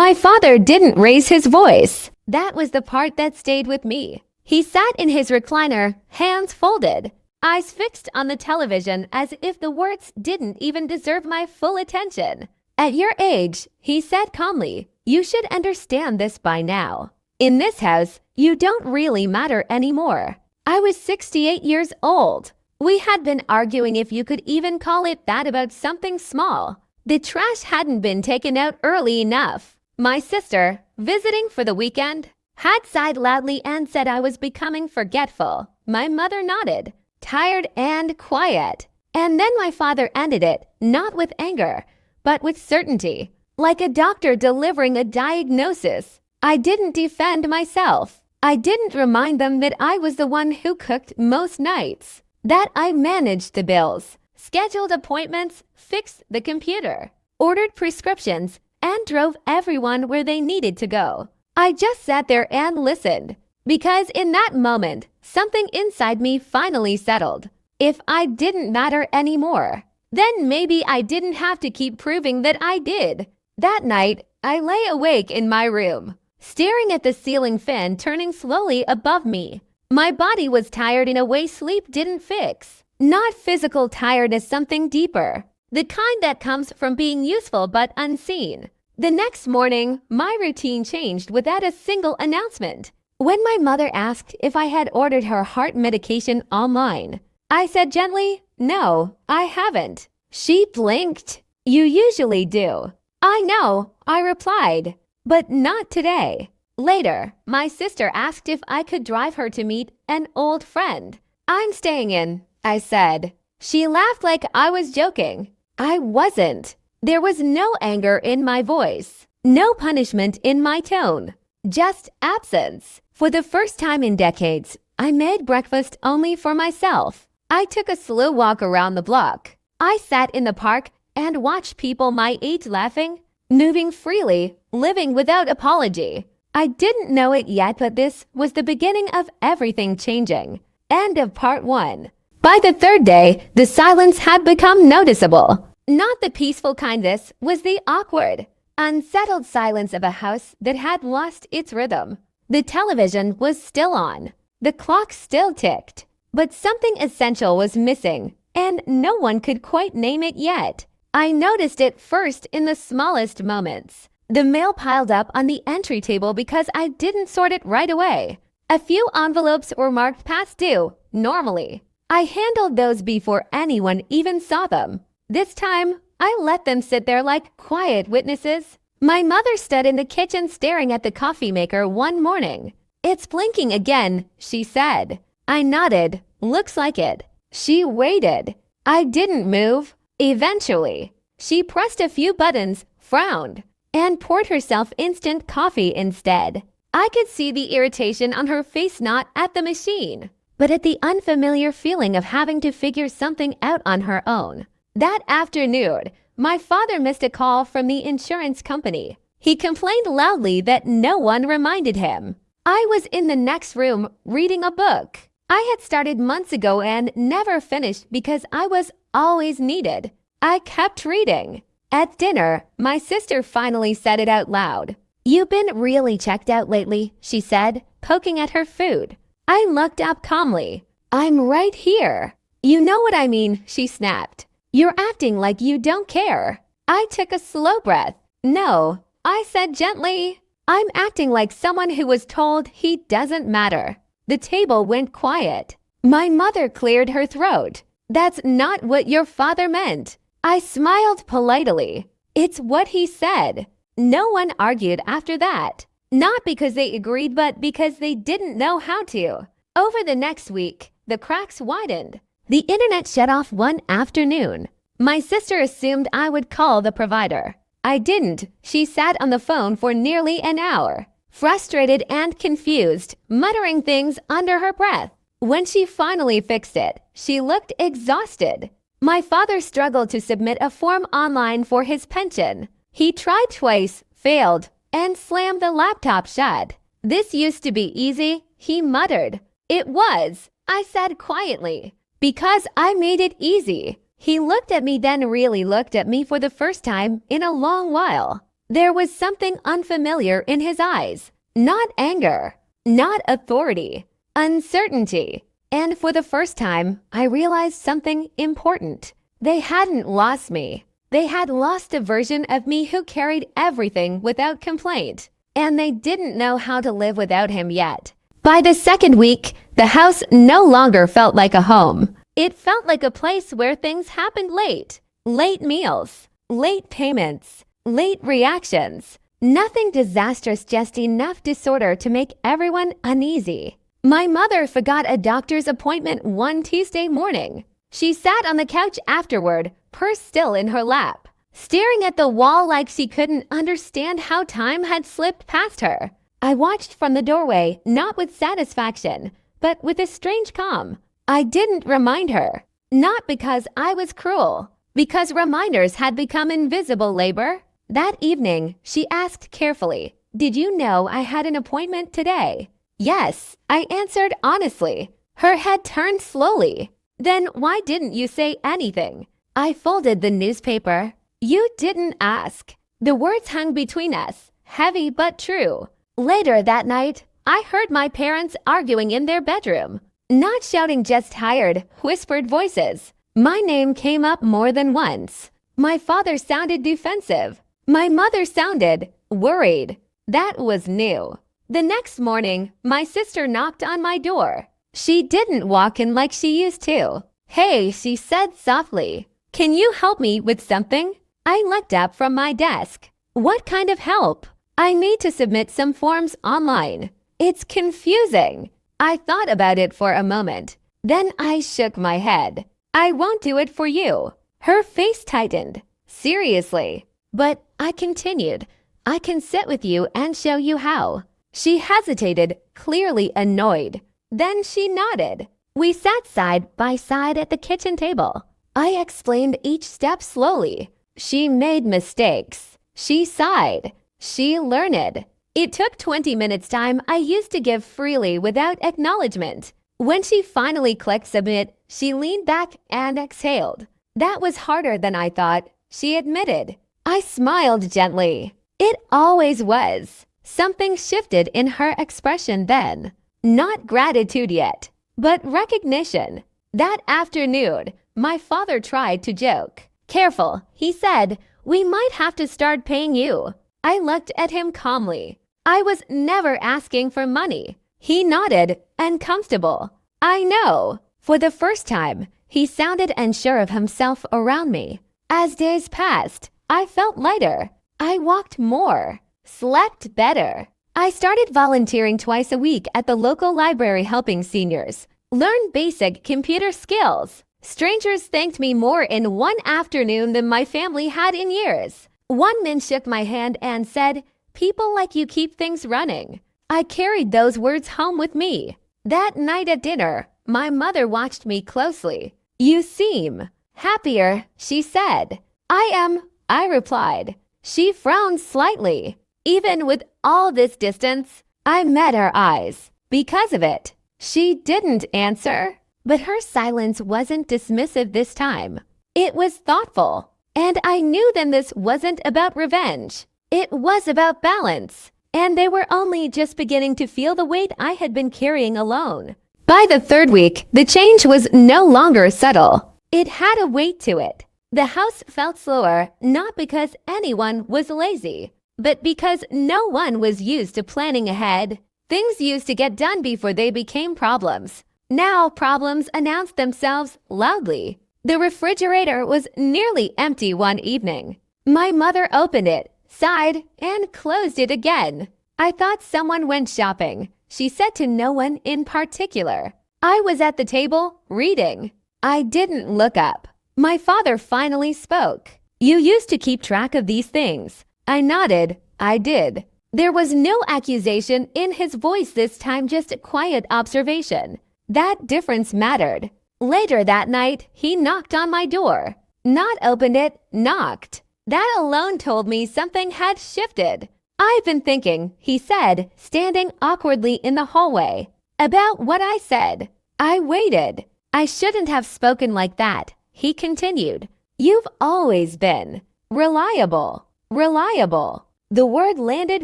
My father didn't raise his voice. That was the part that stayed with me. He sat in his recliner, hands folded, eyes fixed on the television as if the words didn't even deserve my full attention. At your age, he said calmly, you should understand this by now. In this house, you don't really matter anymore. I was 68 years old. We had been arguing if you could even call it that about something small. The trash hadn't been taken out early enough. My sister, visiting for the weekend, had sighed loudly and said I was becoming forgetful. My mother nodded, tired and quiet. And then my father ended it, not with anger, but with certainty, like a doctor delivering a diagnosis. I didn't defend myself. I didn't remind them that I was the one who cooked most nights, that I managed the bills, scheduled appointments, fixed the computer, ordered prescriptions, and drove everyone where they needed to go. I just sat there and listened, because in that moment, something inside me finally settled. If I didn't matter anymore, then maybe I didn't have to keep proving that I did. That night, I lay awake in my room, staring at the ceiling fan turning slowly above me. My body was tired in a way sleep didn't fix. Not physical tiredness, something deeper. The kind that comes from being useful but unseen. The next morning, my routine changed without a single announcement. When my mother asked if I had ordered her heart medication online, I said gently, no, I haven't. She blinked. You usually do. I know, I replied, but not today. Later, my sister asked if I could drive her to meet an old friend. I'm staying in, I said. She laughed like I was joking. I wasn't. There was no anger in my voice, no punishment in my tone, just absence. For the first time in decades, I made breakfast only for myself. I took a slow walk around the block. I sat in the park and watched people my age laughing, moving freely, living without apology. I didn't know it yet, but this was the beginning of everything changing. End of part 1. By the third day, the silence had become noticeable. Not the peaceful kind. This was the awkward, unsettled silence of a house that had lost its rhythm. The television was still on. The clock still ticked. But something essential was missing, and no one could quite name it yet. I noticed it first in the smallest moments. The mail piled up on the entry table because I didn't sort it right away. A few envelopes were marked past due, normally. I handled those before anyone even saw them. This time, I let them sit there like quiet witnesses. My mother stood in the kitchen staring at the coffee maker one morning. It's blinking again, she said. I nodded. Looks like it. She waited. I didn't move. Eventually, she pressed a few buttons, frowned, and poured herself instant coffee instead. I could see the irritation on her face, not at the machine, but at the unfamiliar feeling of having to figure something out on her own. That afternoon, my father missed a call from the insurance company. He complained loudly that no one reminded him. I was in the next room reading a book I had started months ago and never finished because I was always needed. I kept reading. At dinner, my sister finally said it out loud. You've been really checked out lately, she said, poking at her food. I looked up calmly. I'm right here. You know what I mean, she snapped. You're acting like you don't care. I took a slow breath. No, I said gently. I'm acting like someone who was told he doesn't matter. The table went quiet. My mother cleared her throat. That's not what your father meant. I smiled politely. It's what he said. No one argued after that. Not because they agreed, but because they didn't know how to. Over the next week, the cracks widened. The internet shut off one afternoon. My sister assumed I would call the provider. I didn't. She sat on the phone for nearly an hour, frustrated and confused, muttering things under her breath. When she finally fixed it, she looked exhausted. My father struggled to submit a form online for his pension. He tried twice, failed, and slammed the laptop shut. This used to be easy, he muttered. It was, I said quietly, because I made it easy. He looked at me, then really looked at me for the first time in a long while. There was something unfamiliar in his eyes. Not anger, not authority, uncertainty. And for the first time, I realized something important. They hadn't lost me. They had lost a version of me who carried everything without complaint. And they didn't know how to live without him yet. By the second week, the house no longer felt like a home. It felt like a place where things happened late. Late meals, late payments, late reactions. Nothing disastrous, just enough disorder to make everyone uneasy. My mother forgot a doctor's appointment one Tuesday morning. She sat on the couch afterward, purse still in her lap, staring at the wall like she couldn't understand how time had slipped past her. I watched from the doorway, not with satisfaction, but with a strange calm. I didn't remind her. Not because I was cruel, because reminders had become invisible labor. That evening, she asked carefully, "Did you know I had an appointment today?" "Yes," I answered honestly. Her head turned slowly. "Then why didn't you say anything?" I folded the newspaper. "You didn't ask." The words hung between us, heavy but true. Later that night, I heard my parents arguing in their bedroom. Not shouting, just tired, whispered voices. My name came up more than once. My father sounded defensive. My mother sounded worried. That was new. The next morning, my sister knocked on my door. She didn't walk in like she used to. "Hey," she said softly. "Can you help me with something?" I looked up from my desk. "What kind of help?" "I need to submit some forms online." "It's confusing." I thought about it for a moment. Then I shook my head. "I won't do it for you." Her face tightened. "Seriously?" But I continued. "I can sit with you and show you how." She hesitated, clearly annoyed. Then she nodded. We sat side by side at the kitchen table. I explained each step slowly. She made mistakes. She sighed. She learned. It took 20 minutes time I used to give freely without acknowledgement. When she finally clicked submit, she leaned back and exhaled. "That was harder than I thought," she admitted. I smiled gently. It always was. Something shifted in her expression then. Not gratitude yet, but recognition. That afternoon, my father tried to joke. "Careful," he said. "We might have to start paying you." I looked at him calmly. I was never asking for money. He nodded, uncomfortable. "I know." For the first time, he sounded unsure of himself around me. As days passed, I felt lighter. I walked more, slept better. I started volunteering twice a week at the local library, helping seniors learn basic computer skills. Strangers thanked me more in one afternoon than my family had in years. One man shook my hand and said, "People like you keep things running." I carried those words home with me. That night at dinner, my mother watched me closely. "You seem happier," she said. "I am," I replied. She frowned slightly. Even with all this distance, I met her eyes. Because of it, she didn't answer. But her silence wasn't dismissive this time. It was thoughtful. And I knew then this wasn't about revenge. It was about balance. And they were only just beginning to feel the weight I had been carrying alone. By the third week, the change was no longer subtle. It had a weight to it. The house felt slower, not because anyone was lazy, but because no one was used to planning ahead. Things used to get done before they became problems. Now problems announced themselves loudly. The refrigerator was nearly empty one evening. My mother opened it, sighed, and closed it again. I thought someone went shopping. She said to no one in particular. I was at the table, reading. I didn't look up. My father finally spoke. "You used to keep track of these things." I nodded. I did. There was no accusation in his voice this time, just quiet observation. That difference mattered. Later that night, he knocked on my door. Not opened it, knocked. That alone told me something had shifted. "I've been thinking," he said, standing awkwardly in the hallway, "about what I said." I waited. "I shouldn't have spoken like that," he continued. "You've always been reliable, reliable." The word landed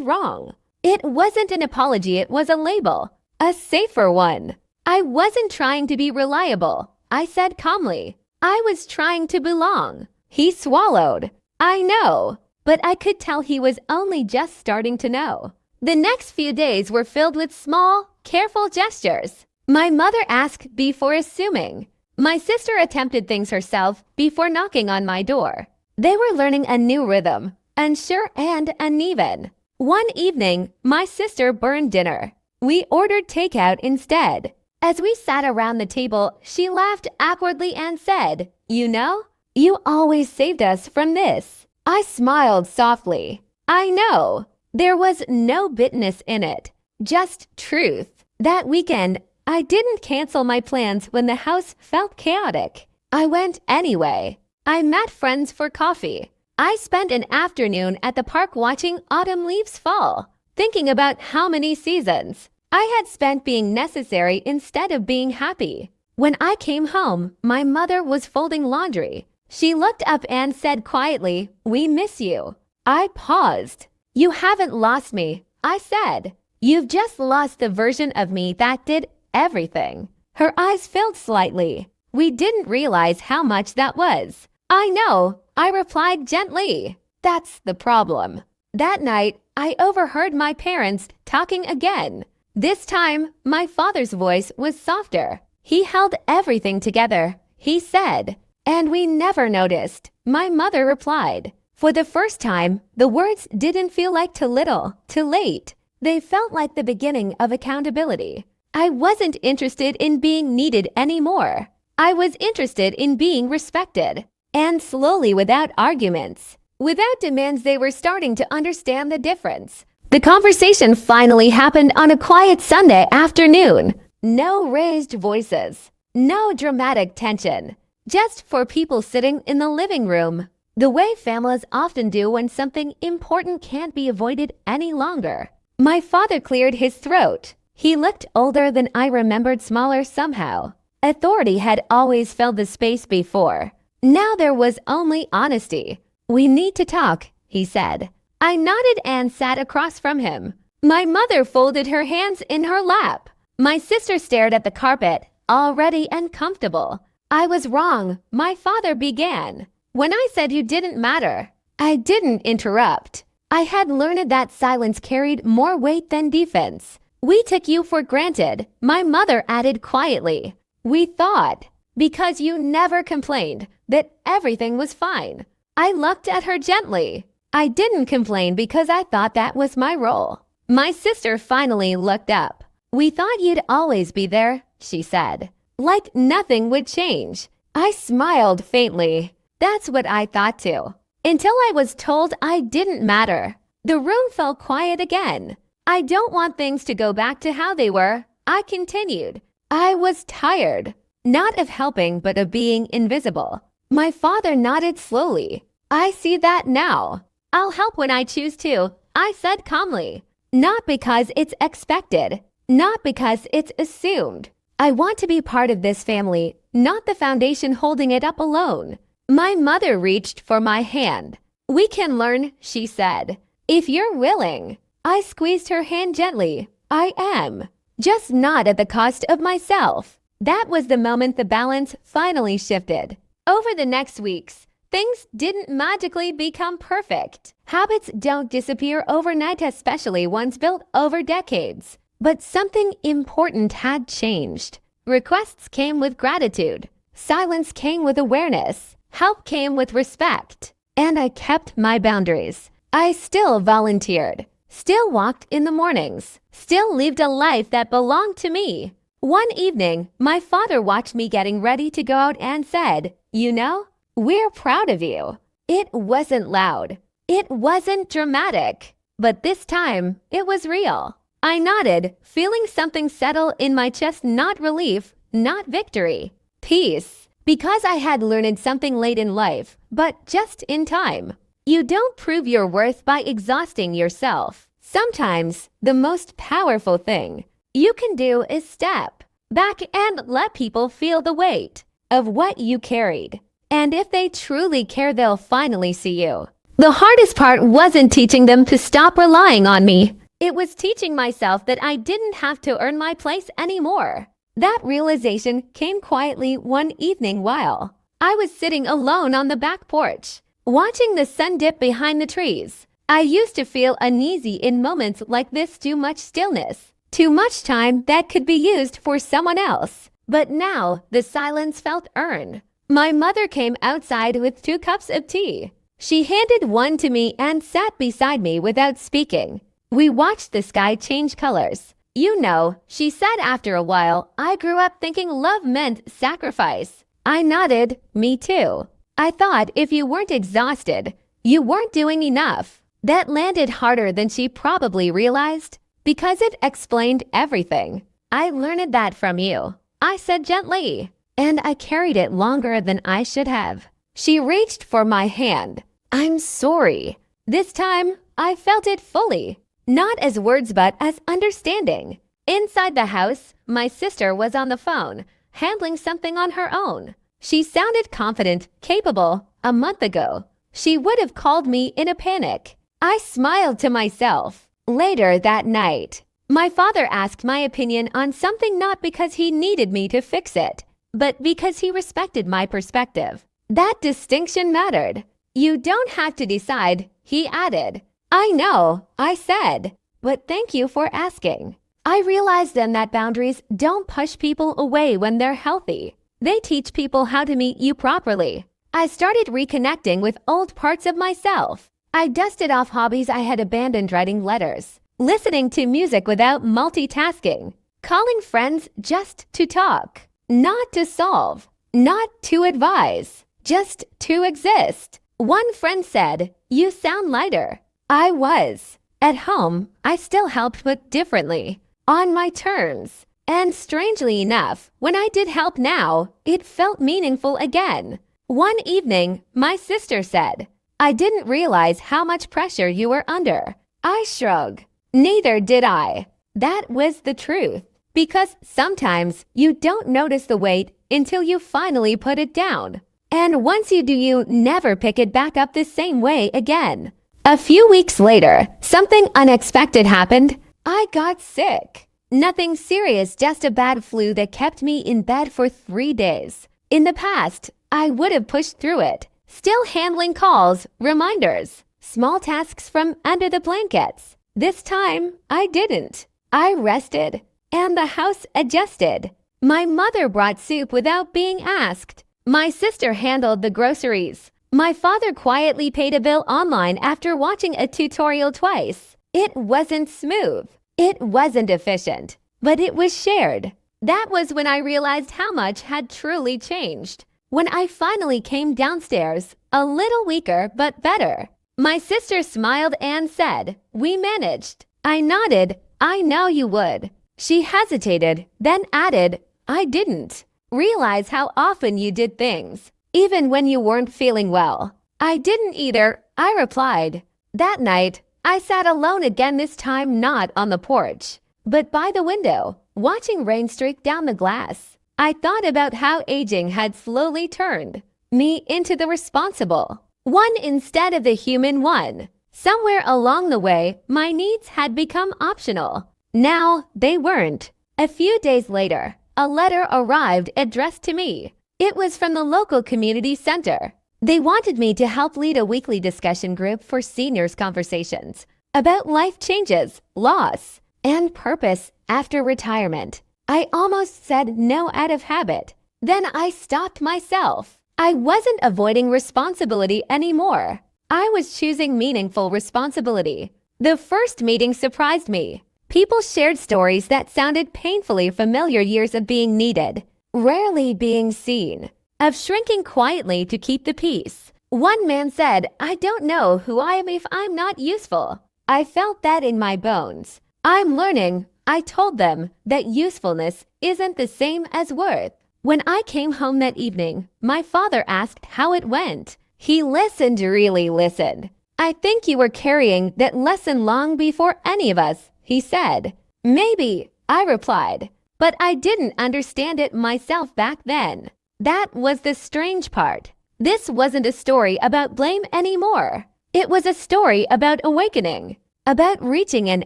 wrong. It wasn't an apology, it was a label. A safer one. I wasn't trying to be reliable, I said calmly. I was trying to belong. He swallowed. I know, but I could tell he was only just starting to know. The next few days were filled with small, careful gestures. My mother asked before assuming. My sister attempted things herself before knocking on my door. They were learning a new rhythm, unsure and uneven. One evening, my sister burned dinner. We ordered takeout instead. As we sat around the table, she laughed awkwardly and said, "You know, you always saved us from this." I smiled softly. I know. There was no bitterness in it, just truth. That weekend, I didn't cancel my plans when the house felt chaotic. I went anyway. I met friends for coffee. I spent an afternoon at the park watching autumn leaves fall, thinking about how many seasons I had spent being necessary instead of being happy. When I came home, my mother was folding laundry. She looked up and said quietly, "We miss you." I paused. "You haven't lost me," I said. "You've just lost the version of me that did everything." Her eyes filled slightly. "We didn't realize how much that was." "I know," I replied gently. "That's the problem." That night, I overheard my parents talking again. This time, my father's voice was softer. He held everything together. He said, "And we never noticed," my mother replied. For the first time, the words didn't feel like too little, too late. They felt like the beginning of accountability. I wasn't interested in being needed anymore. I was interested in being respected. And slowly, without arguments, without demands, they were starting to understand the difference. The conversation finally happened on a quiet Sunday afternoon. No raised voices, no dramatic tension, just four people sitting in the living room, the way families often do when something important can't be avoided any longer. My father cleared his throat. He looked older than I remembered, smaller somehow. Authority had always filled the space before. Now there was only honesty. "We need to talk," he said. I nodded and sat across from him. My mother folded her hands in her lap. My sister stared at the carpet, already uncomfortable. "I was wrong," my father began. "When I said you didn't matter." I didn't interrupt. I had learned that silence carried more weight than defense. "We took you for granted," my mother added quietly. "We thought, because you never complained, that everything was fine." I looked at her gently. I didn't complain because I thought that was my role. My sister finally looked up. "We thought you'd always be there," she said. Like nothing would change. I smiled faintly. That's what I thought too. Until I was told I didn't matter. The room fell quiet again. "I don't want things to go back to how they were," I continued. I was tired. Not of helping, but of being invisible. My father nodded slowly. "I see that now. I'll help when I choose to," I said calmly. Not because it's expected, not because it's assumed. I want to be part of this family, not the foundation holding it up alone. My mother reached for my hand. "We can learn," she said, "if you're willing." I squeezed her hand gently. "I am. Just not at the cost of myself." That was the moment the balance finally shifted. Over the next weeks, things didn't magically become perfect. Habits don't disappear overnight, especially ones built over decades. But something important had changed. Requests came with gratitude. Silence came with awareness. Help came with respect. And I kept my boundaries. I still volunteered. Still walked in the mornings. Still lived a life that belonged to me. One evening, my father watched me getting ready to go out and said, "You know, we're proud of you." It wasn't loud. It wasn't dramatic. But this time, it was real. I nodded, feeling something settle in my chest, not relief, not victory. Peace. Because I had learned something late in life, but just in time. You don't prove your worth by exhausting yourself. Sometimes, the most powerful thing you can do is step back and let people feel the weight of what you carried. And if they truly care, they'll finally see you. The hardest part wasn't teaching them to stop relying on me. It was teaching myself that I didn't have to earn my place anymore. That realization came quietly one evening while I was sitting alone on the back porch, watching the sun dip behind the trees. I used to feel uneasy in moments like this, too much stillness, too much time that could be used for someone else. But now the silence felt earned. My mother came outside with 2 cups of tea. She handed one to me and sat beside me without speaking. We watched the sky change colors. You know, she said after a while, I grew up thinking love meant sacrifice. I nodded, me too. I thought if you weren't exhausted, you weren't doing enough. That landed harder than she probably realized, because it explained everything. I learned that from you, I said gently, and I carried it longer than I should have. She reached for my hand. I'm sorry. This time, I felt it fully, not as words but as understanding. Inside the house, my sister was on the phone, handling something on her own. She sounded confident, capable. A month ago, she would have called me in a panic. I smiled to myself. Later that night, my father asked my opinion on something, not because he needed me to fix it, but because he respected my perspective. That distinction mattered. You don't have to decide, he added. I know, I said, but thank you for asking. I realized then that boundaries don't push people away when they're healthy. They teach people how to meet you properly. I started reconnecting with old parts of myself. I dusted off hobbies I had abandoned, writing letters, listening to music without multitasking, calling friends just to talk, not to solve, not to advise, just to exist. One friend said, "You sound lighter." I was. At home, I still helped, but differently, on my terms. And strangely enough, when I did help now, it felt meaningful again. One evening, my sister said, I didn't realize how much pressure you were under. I shrugged. Neither did I. That was the truth. Because sometimes you don't notice the weight until you finally put it down. And once you do, you never pick it back up the same way again. A few weeks later, something unexpected happened. I got sick. Nothing serious, just a bad flu that kept me in bed for 3 days. In the past, I would have pushed through it, still handling calls, reminders, small tasks from under the blankets. This time, I didn't. I rested, and the house adjusted. My mother brought soup without being asked. My sister handled the groceries. My father quietly paid a bill online after watching a tutorial twice. It wasn't smooth. It wasn't efficient, but it was shared. That was when I realized how much had truly changed. When I finally came downstairs, a little weaker but better. My sister smiled and said, "We managed." I nodded, "I know you would." She hesitated, then added, "I didn't realize how often you did things, even when you weren't feeling well." I didn't either, I replied. That night, I sat alone again, this time not on the porch, but by the window, watching rain streak down the glass. I thought about how aging had slowly turned me into the responsible one instead of the human one. Somewhere along the way, my needs had become optional. Now they weren't. A few days later, a letter arrived addressed to me. It was from the local community center. They wanted me to help lead a weekly discussion group for seniors conversations about life changes, loss, and purpose after retirement. I almost said no out of habit. Then I stopped myself. I wasn't avoiding responsibility anymore. I was choosing meaningful responsibility. The first meeting surprised me. People shared stories that sounded painfully familiar, years of being needed, rarely being seen, of shrinking quietly to keep the peace. One man said, "I don't know who I am if I'm not useful." I felt that in my bones. I'm learning, I told them, that usefulness isn't the same as worth. When I came home that evening, my father asked how it went. He listened, really listened. "I think you were carrying that lesson long before any of us," he said. "Maybe," I replied, but I didn't understand it myself back then. That was the strange part. This wasn't a story about blame anymore. It was a story about awakening, about reaching an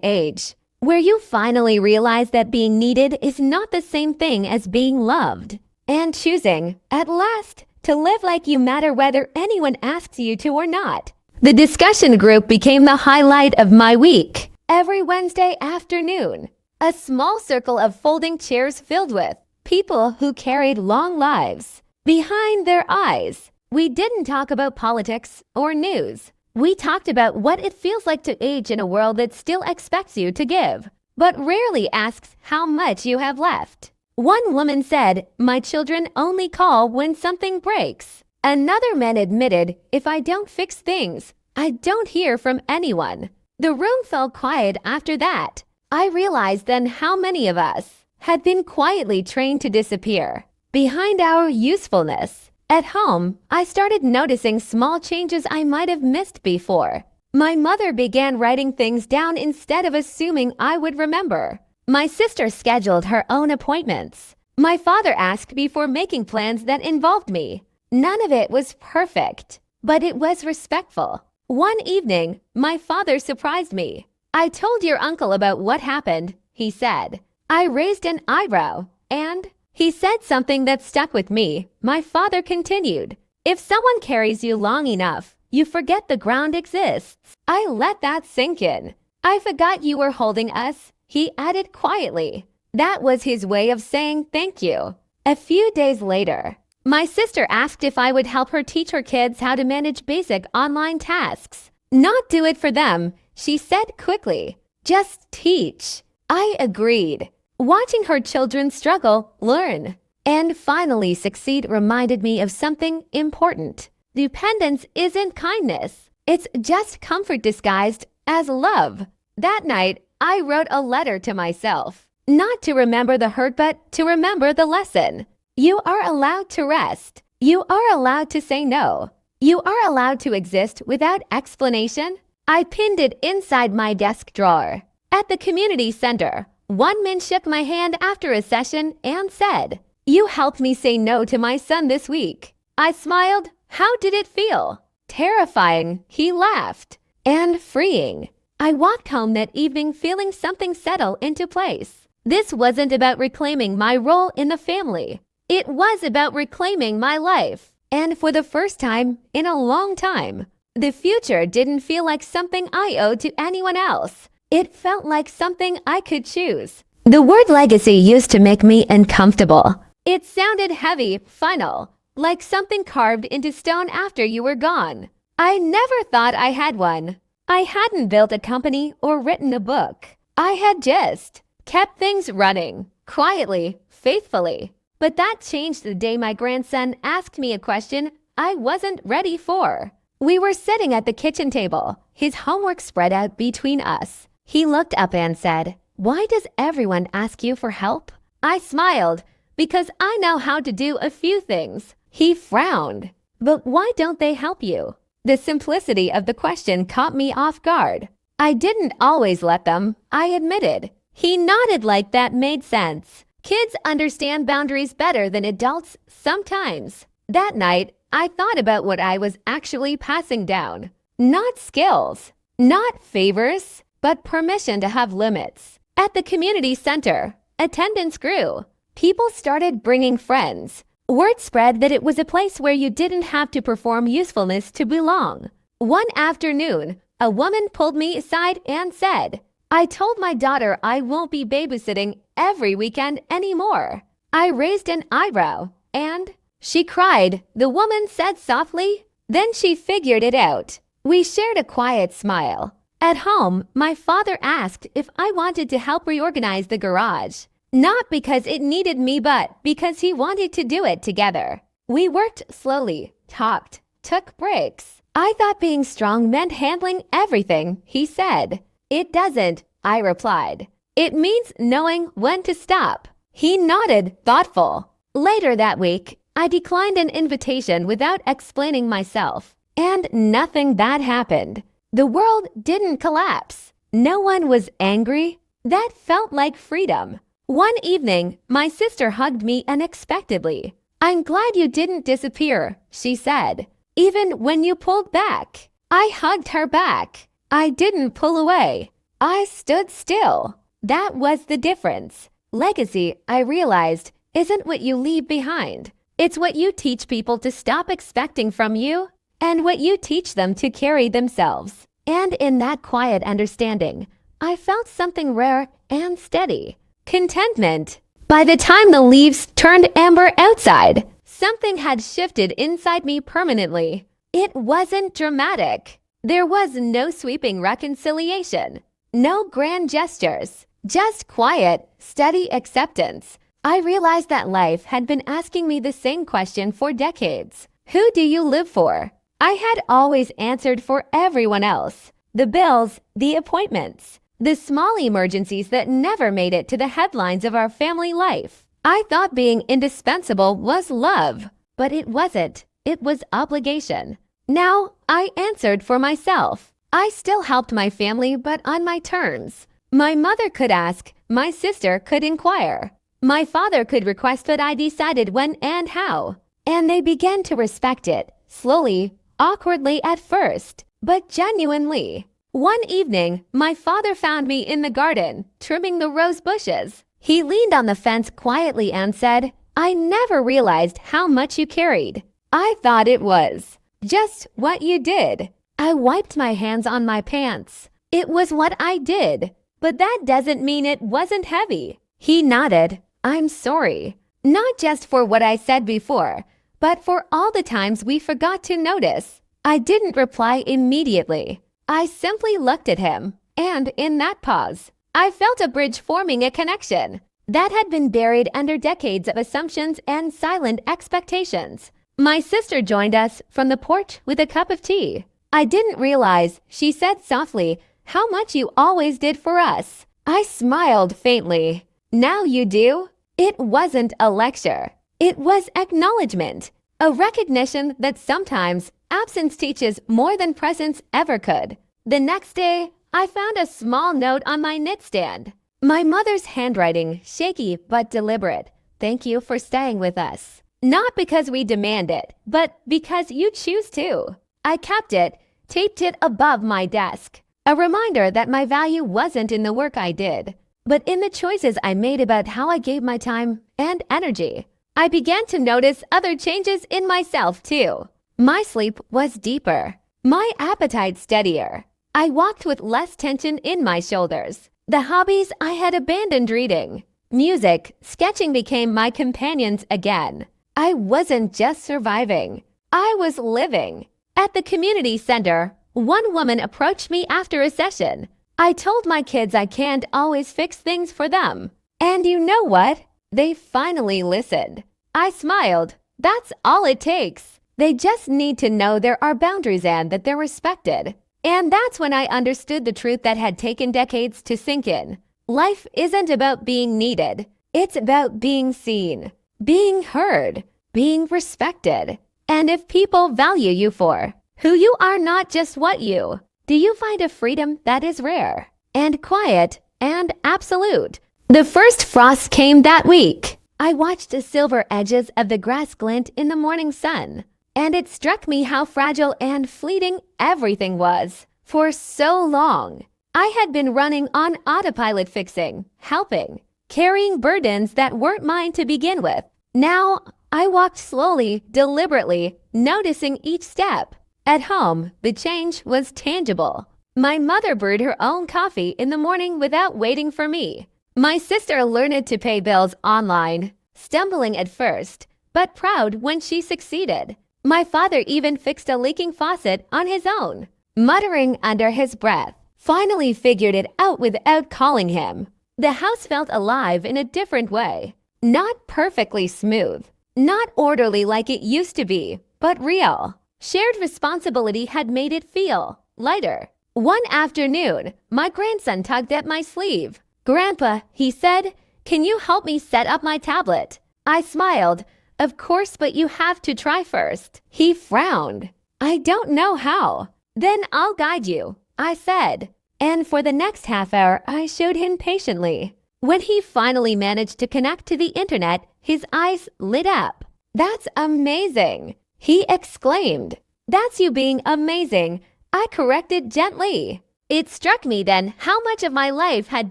age where you finally realize that being needed is not the same thing as being loved, and choosing, at last, to live like you matter whether anyone asks you to or not. The discussion group became the highlight of my week. Every Wednesday afternoon, a small circle of folding chairs filled with people who carried long lives behind their eyes. We didn't talk about politics or news. We talked about what it feels like to age in a world that still expects you to give, but rarely asks how much you have left. One woman said, "My children only call when something breaks." Another man admitted, "If I don't fix things, I don't hear from anyone." The room fell quiet after that. I realized then how many of us had been quietly trained to disappear behind our usefulness. At home, I started noticing small changes I might have missed before. My mother began writing things down instead of assuming I would remember. My sister scheduled her own appointments. My father asked before making plans that involved me. None of it was perfect, but it was respectful. One evening, my father surprised me. "I told your uncle about what happened," he said. I raised an eyebrow, and he said something that stuck with me. My father continued, "If someone carries you long enough, you forget the ground exists." I let that sink in. "I forgot you were holding us," he added quietly. That was his way of saying thank you. A few days later, my sister asked if I would help her teach her kids how to manage basic online tasks. "Not do it for them," she said quickly. "Just teach." I agreed. Watching her children struggle, learn, and finally succeed reminded me of something important. Dependence isn't kindness. It's just comfort disguised as love. That night, I wrote a letter to myself. Not to remember the hurt, but to remember the lesson. You are allowed to rest. You are allowed to say no. You are allowed to exist without explanation. I pinned it inside my desk drawer. At the community center, one man shook my hand after a session and said, "You helped me say no to my son this week." I smiled. "How did it feel?" "Terrifying," he laughed. "And freeing." I walked home that evening feeling something settle into place. This wasn't about reclaiming my role in the family. It was about reclaiming my life. And for the first time in a long time, the future didn't feel like something I owed to anyone else. It felt like something I could choose. The word legacy used to make me uncomfortable. It sounded heavy, final, like something carved into stone after you were gone. I never thought I had one. I hadn't built a company or written a book. I had just kept things running, quietly, faithfully. But that changed the day my grandson asked me a question I wasn't ready for. We were sitting at the kitchen table, his homework spread out between us. He looked up and said, "Why does everyone ask you for help?" I smiled, "Because I know how to do a few things." He frowned. "But why don't they help you?" The simplicity of the question caught me off guard. I didn't always let them, I admitted. He nodded like that made sense. Kids understand boundaries better than adults sometimes. That night, I thought about what I was actually passing down. Not skills, not favors, but permission to have limits. At the community center, attendance grew. People started bringing friends. Word spread that it was a place where you didn't have to perform usefulness to belong. One afternoon, a woman pulled me aside and said, "I told my daughter I won't be babysitting every weekend anymore." I raised an eyebrow, and she cried, the woman said softly. Then she figured it out. We shared a quiet smile. At home, my father asked if I wanted to help reorganize the garage. Not because it needed me, but because he wanted to do it together. We worked slowly, talked, took breaks. I thought being strong meant handling everything, he said. "It doesn't," I replied. "It means knowing when to stop." He nodded, thoughtful. Later that week, I declined an invitation without explaining myself. And nothing bad happened. The world didn't collapse. No one was angry. That felt like freedom. One evening, my sister hugged me unexpectedly. "I'm glad you didn't disappear," she said. "Even when you pulled back." I hugged her back. I didn't pull away. I stood still. That was the difference. Legacy, I realized, isn't what you leave behind. It's what you teach people to stop expecting from you and what you teach them to carry themselves. And in that quiet understanding, I felt something rare and steady. Contentment. By the time the leaves turned amber outside, something had shifted inside me permanently. It wasn't dramatic. There was no sweeping reconciliation, no grand gestures, just quiet, steady acceptance. I realized that life had been asking me the same question for decades. Who do you live for? I had always answered for everyone else. The bills, the appointments, the small emergencies that never made it to the headlines of our family life. I thought being indispensable was love, but it wasn't. It was obligation. Now I answered for myself. I still helped my family, but on my terms. My mother could ask, my sister could inquire. My father could request, but I decided when and how. And they began to respect it, slowly, awkwardly at first, but genuinely. One evening, my father found me in the garden, trimming the rose bushes. He leaned on the fence quietly and said, "I never realized how much you carried. I thought it was just what you did." I wiped my hands on my pants. It was what I did, but that doesn't mean it wasn't heavy. He nodded. "I'm sorry. Not just for what I said before, but for all the times we forgot to notice." I didn't reply immediately. I simply looked at him, and in that pause, I felt a bridge forming, a connection that had been buried under decades of assumptions and silent expectations. My sister joined us from the porch with a cup of tea. "I didn't realize," she said softly, "how much you always did for us." I smiled faintly. "Now you do." It wasn't a lecture. It was acknowledgement, a recognition that sometimes absence teaches more than presence ever could. The next day, I found a small note on my nightstand. My mother's handwriting, shaky but deliberate. "Thank you for staying with us. Not because we demand it, but because you choose to." I kept it, taped it above my desk. A reminder that my value wasn't in the work I did, but in the choices I made about how I gave my time and energy. I began to notice other changes in myself too. My sleep was deeper, my appetite steadier. I walked with less tension in my shoulders. The hobbies I had abandoned, reading, music, sketching, became my companions again. I wasn't just surviving. I was living. At the community center, one woman approached me after a session. I told my kids I can't always fix things for them. And you know what? They finally listened. I smiled. That's all it takes. They just need to know there are boundaries and that they're respected. And that's when I understood the truth that had taken decades to sink in. Life isn't about being needed. It's about being seen, being heard, being respected. And if people value you for who you are, not just what you, do you find a freedom that is rare and quiet and absolute? The first frost came that week. I watched the silver edges of the grass glint in the morning sun, and it struck me how fragile and fleeting everything was. For so long, I had been running on autopilot, fixing, helping, carrying burdens that weren't mine to begin with. Now, I walked slowly, deliberately, noticing each step. At home, the change was tangible. My mother brewed her own coffee in the morning without waiting for me. My sister learned to pay bills online, stumbling at first, but proud when she succeeded. My father even fixed a leaking faucet on his own, muttering under his breath. Finally figured it out without calling him. The house felt alive in a different way. Not perfectly smooth, not orderly like it used to be, but real. Shared responsibility had made it feel lighter. One afternoon, my grandson tugged at my sleeve. "Grandpa," he said, "can you help me set up my tablet?" I smiled. "Of course, but you have to try first." He frowned. "I don't know how." "Then I'll guide you," I said. And for the next half hour, I showed him patiently. When he finally managed to connect to the internet, his eyes lit up. "That's amazing," he exclaimed. "That's you being amazing I corrected gently. It struck me then how much of my life had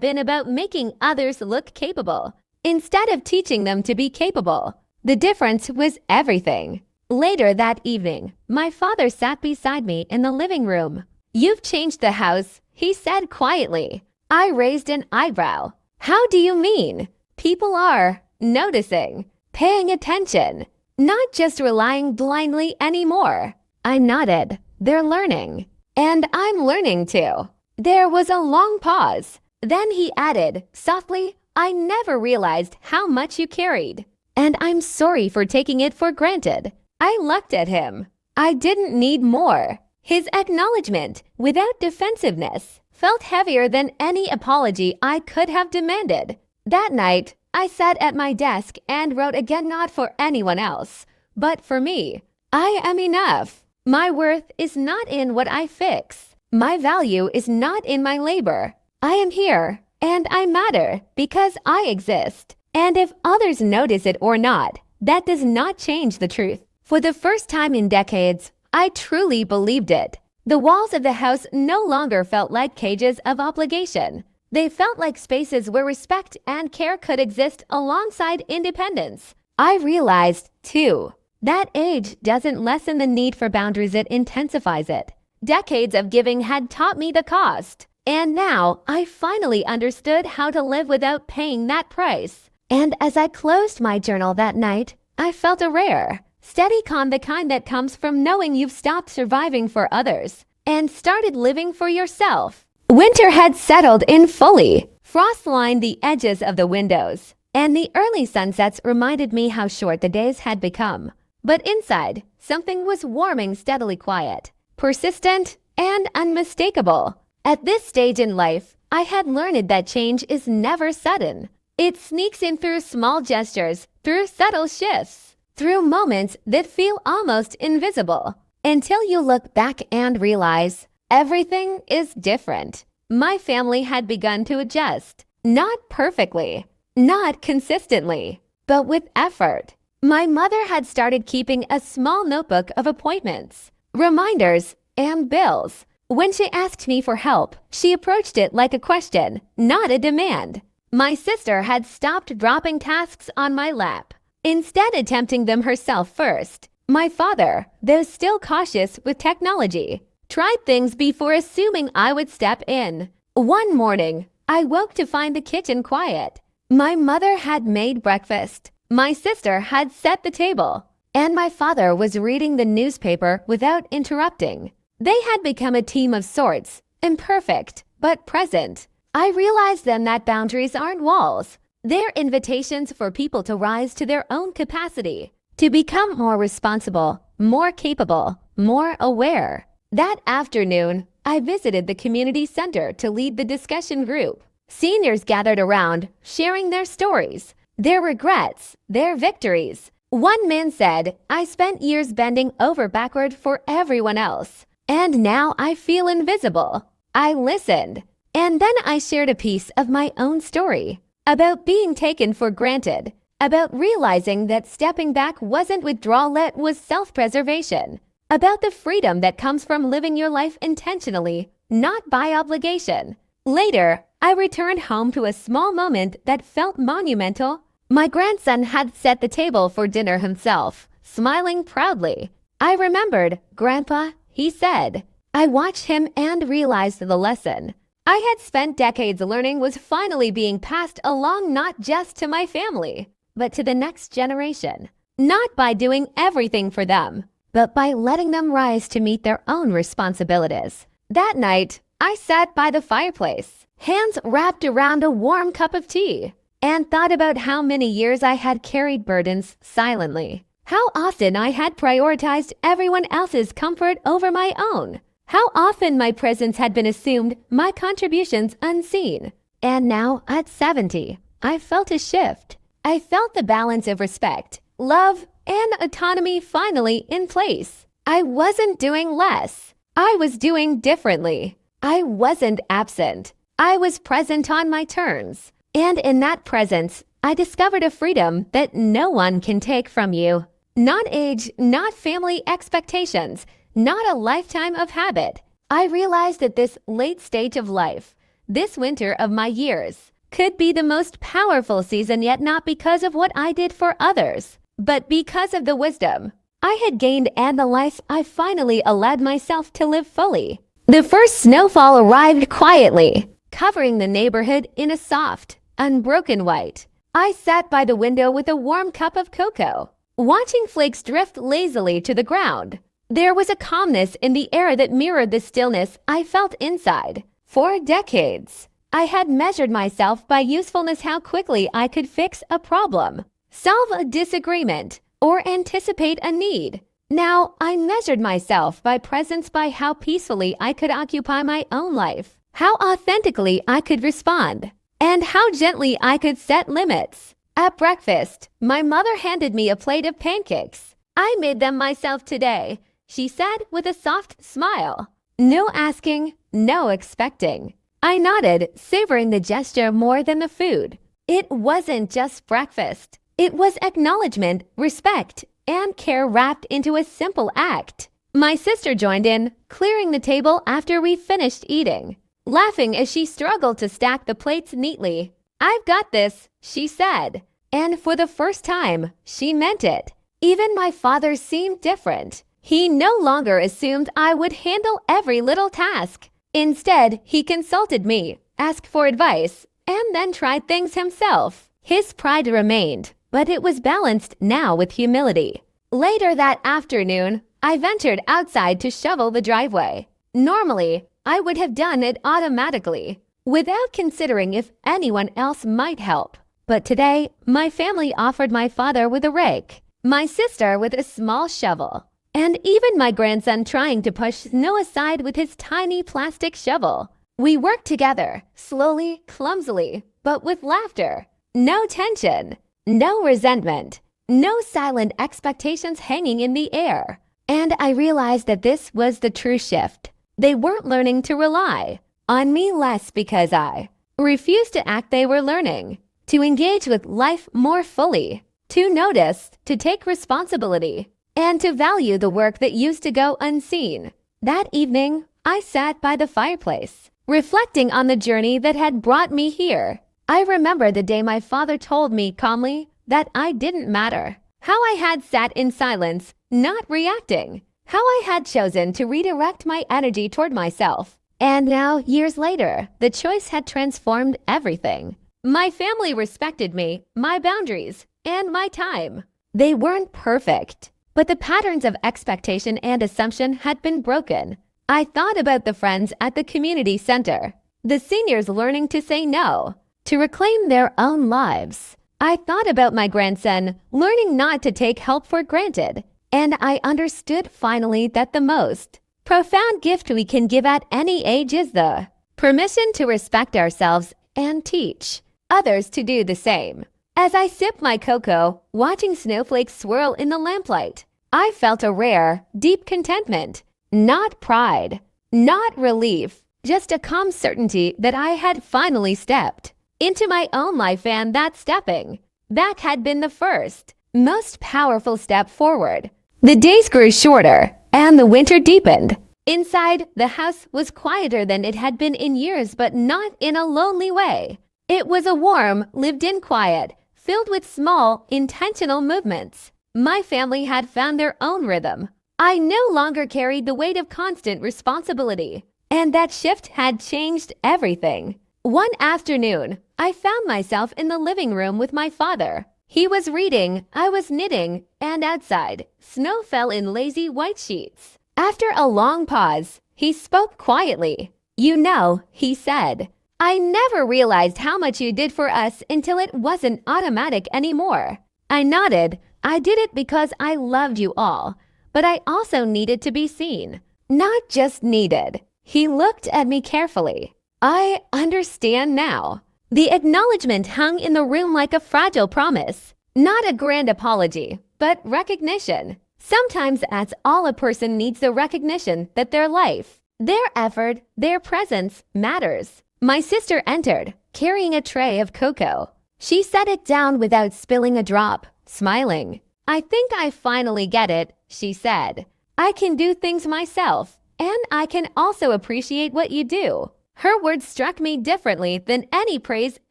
been about making others look capable, instead of teaching them to be capable. The difference was everything. Later that evening, my father sat beside me in the living room. "You've changed the house," he said quietly. I raised an eyebrow. "How do you mean?" "People are noticing, paying attention, not just relying blindly anymore." I nodded. "They're learning. And I'm learning too." There was a long pause. Then he added, softly, "I never realized how much you carried. And I'm sorry for taking it for granted." I looked at him. I didn't need more. His acknowledgement, without defensiveness, felt heavier than any apology I could have demanded. That night, I sat at my desk and wrote again, not for anyone else, but for me. I am enough. My worth is not in what I fix. My value is not in my labor. I am here, and I matter because I exist. And if others notice it or not, that does not change the truth. For the first time in decades, I truly believed it. The walls of the house no longer felt like cages of obligation. They felt like spaces where respect and care could exist alongside independence. I realized, too, that age doesn't lessen the need for boundaries, it intensifies it. Decades of giving had taught me the cost, and now I finally understood how to live without paying that price. And as I closed my journal that night, I felt a rare, steady calm, the kind that comes from knowing you've stopped surviving for others and started living for yourself. Winter had settled in fully. Frost lined the edges of the windows, and the early sunsets reminded me how short the days had become. But inside, something was warming, steadily quiet, persistent, and unmistakable. At this stage in life, I had learned that change is never sudden. It sneaks in through small gestures, through subtle shifts, through moments that feel almost invisible, until you look back and realize everything is different. My family had begun to adjust, not perfectly, not consistently, but with effort. My mother had started keeping a small notebook of appointments, reminders, and bills. When she asked me for help, she approached it like a question, not a demand. My sister had stopped dropping tasks on my lap, instead attempting them herself first. My father, though still cautious with technology, tried things before assuming I would step in. One morning, I woke to find the kitchen quiet. My mother had made breakfast. My sister had set the table, and my father was reading the newspaper without interrupting. They had become a team of sorts, imperfect, but present. I realized then that boundaries aren't walls. They're invitations for people to rise to their own capacity, to become more responsible, more capable, more aware. That afternoon, I visited the community center to lead the discussion group. Seniors gathered around, sharing their stories, their regrets, their victories. One man said, "I spent years bending over backward for everyone else, and now I feel invisible." I listened, and then I shared a piece of my own story about being taken for granted, about realizing that stepping back wasn't withdrawal, it was self-preservation, about the freedom that comes from living your life intentionally, not by obligation. Later, I returned home to a small moment that felt monumental. My grandson had set the table for dinner himself, smiling proudly. I remembered, "Grandpa," he said. I watched him and realized the lesson I had spent decades learning was finally being passed along, not just to my family, but to the next generation. Not by doing everything for them, but by letting them rise to meet their own responsibilities. That night, I sat by the fireplace, hands wrapped around a warm cup of tea, and thought about how many years I had carried burdens silently. How often I had prioritized everyone else's comfort over my own. How often my presence had been assumed, my contributions unseen. And now, at 70, I felt a shift. I felt the balance of respect, love, and autonomy finally in place. I wasn't doing less. I was doing differently. I wasn't absent. I was present on my terms. And in that presence, I discovered a freedom that no one can take from you. Not age, not family expectations, not a lifetime of habit. I realized that this late stage of life, this winter of my years, could be the most powerful season yet, not because of what I did for others, but because of the wisdom I had gained and the life I finally allowed myself to live fully. The first snowfall arrived quietly, covering the neighborhood in a soft, unbroken white. I sat by the window with a warm cup of cocoa, watching flakes drift lazily to the ground. There was a calmness in the air that mirrored the stillness I felt inside. For decades, I had measured myself by usefulness, how quickly I could fix a problem, solve a disagreement, or anticipate a need. Now, I measured myself by presence, by how peacefully I could occupy my own life, how authentically I could respond, and how gently I could set limits. At breakfast, my mother handed me a plate of pancakes. "I made them myself today," she said with a soft smile. No asking, no expecting. I nodded, savoring the gesture more than the food. It wasn't just breakfast. It was acknowledgement, respect, and care wrapped into a simple act. My sister joined in, clearing the table after we finished eating, laughing as she struggled to stack the plates neatly. "I've got this," she said. And for the first time, she meant it. Even my father seemed different. He no longer assumed I would handle every little task. Instead, he consulted me, asked for advice, and then tried things himself. His pride remained, but it was balanced now with humility. Later that afternoon, I ventured outside to shovel the driveway. Normally, I would have done it automatically, without considering if anyone else might help. But today, my family offered my father with a rake, my sister with a small shovel, and even my grandson trying to push snow aside with his tiny plastic shovel. We worked together, slowly, clumsily, but with laughter. No tension, no resentment, no silent expectations hanging in the air. And I realized that this was the true shift. They weren't learning to rely on me less because I refused to act. They were learning to engage with life more fully, to notice, to take responsibility, and to value the work that used to go unseen. That evening, I sat by the fireplace, reflecting on the journey that had brought me here. I remember the day my father told me calmly that I didn't matter. How I had sat in silence, not reacting. How I had chosen to redirect my energy toward myself. And now, years later, the choice had transformed everything. My family respected me, my boundaries, and my time. They weren't perfect, but the patterns of expectation and assumption had been broken. I thought about the friends at the community center, the seniors learning to say no, to reclaim their own lives. I thought about my grandson learning not to take help for granted, and I understood finally that the most profound gift we can give at any age is the permission to respect ourselves and teach others to do the same. As I sipped my cocoa, watching snowflakes swirl in the lamplight, I felt a rare, deep contentment. Not pride, not relief, just a calm certainty that I had finally stepped into my own life, and that stepping back had been the first, most powerful step forward. The days grew shorter, and the winter deepened. Inside, the house was quieter than it had been in years, but not in a lonely way. It was a warm, lived-in quiet, filled with small, intentional movements. My family had found their own rhythm. I no longer carried the weight of constant responsibility, and that shift had changed everything. One afternoon, I found myself in the living room with my father. He was reading, I was knitting, and outside, snow fell in lazy white sheets. After a long pause, he spoke quietly. "You know," he said, "I never realized how much you did for us until it wasn't automatic anymore." I nodded. I did it because I loved you all, but I also needed to be seen, not just needed. He looked at me carefully. "I understand now." The acknowledgement hung in the room like a fragile promise. Not a grand apology, but recognition. Sometimes that's all a person needs, the recognition that their life, their effort, their presence matters. My sister entered, carrying a tray of cocoa. She set it down without spilling a drop, smiling. "I think I finally get it," she said. "I can do things myself, and I can also appreciate what you do. Her words struck me differently than any praise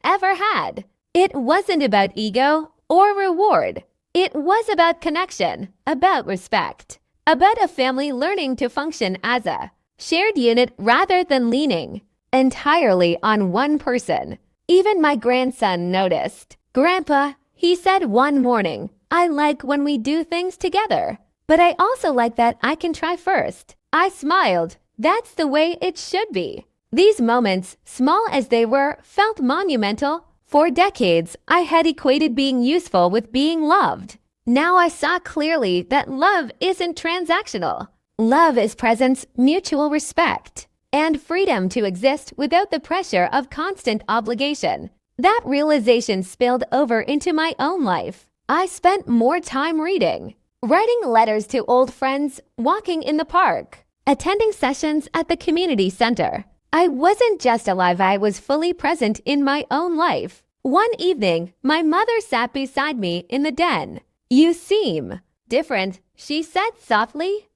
ever had. It wasn't about ego or reward. It was about connection, about respect, about a family learning to function as a shared unit rather than leaning entirely on one person. Even my grandson noticed. "Grandpa," he said one morning, "I like when we do things together, but I also like that I can try first." I smiled. That's the way it should be. These moments, small as they were, felt monumental. For decades, I had equated being useful with being loved. Now I saw clearly that love isn't transactional. Love is presence, mutual respect, and freedom to exist without the pressure of constant obligation. That realization spilled over into my own life. I spent more time reading, writing letters to old friends, walking in the park, attending sessions at the community center. I wasn't just alive, I was fully present in my own life. One evening, my mother sat beside me in the den. "You seem different," she said softly.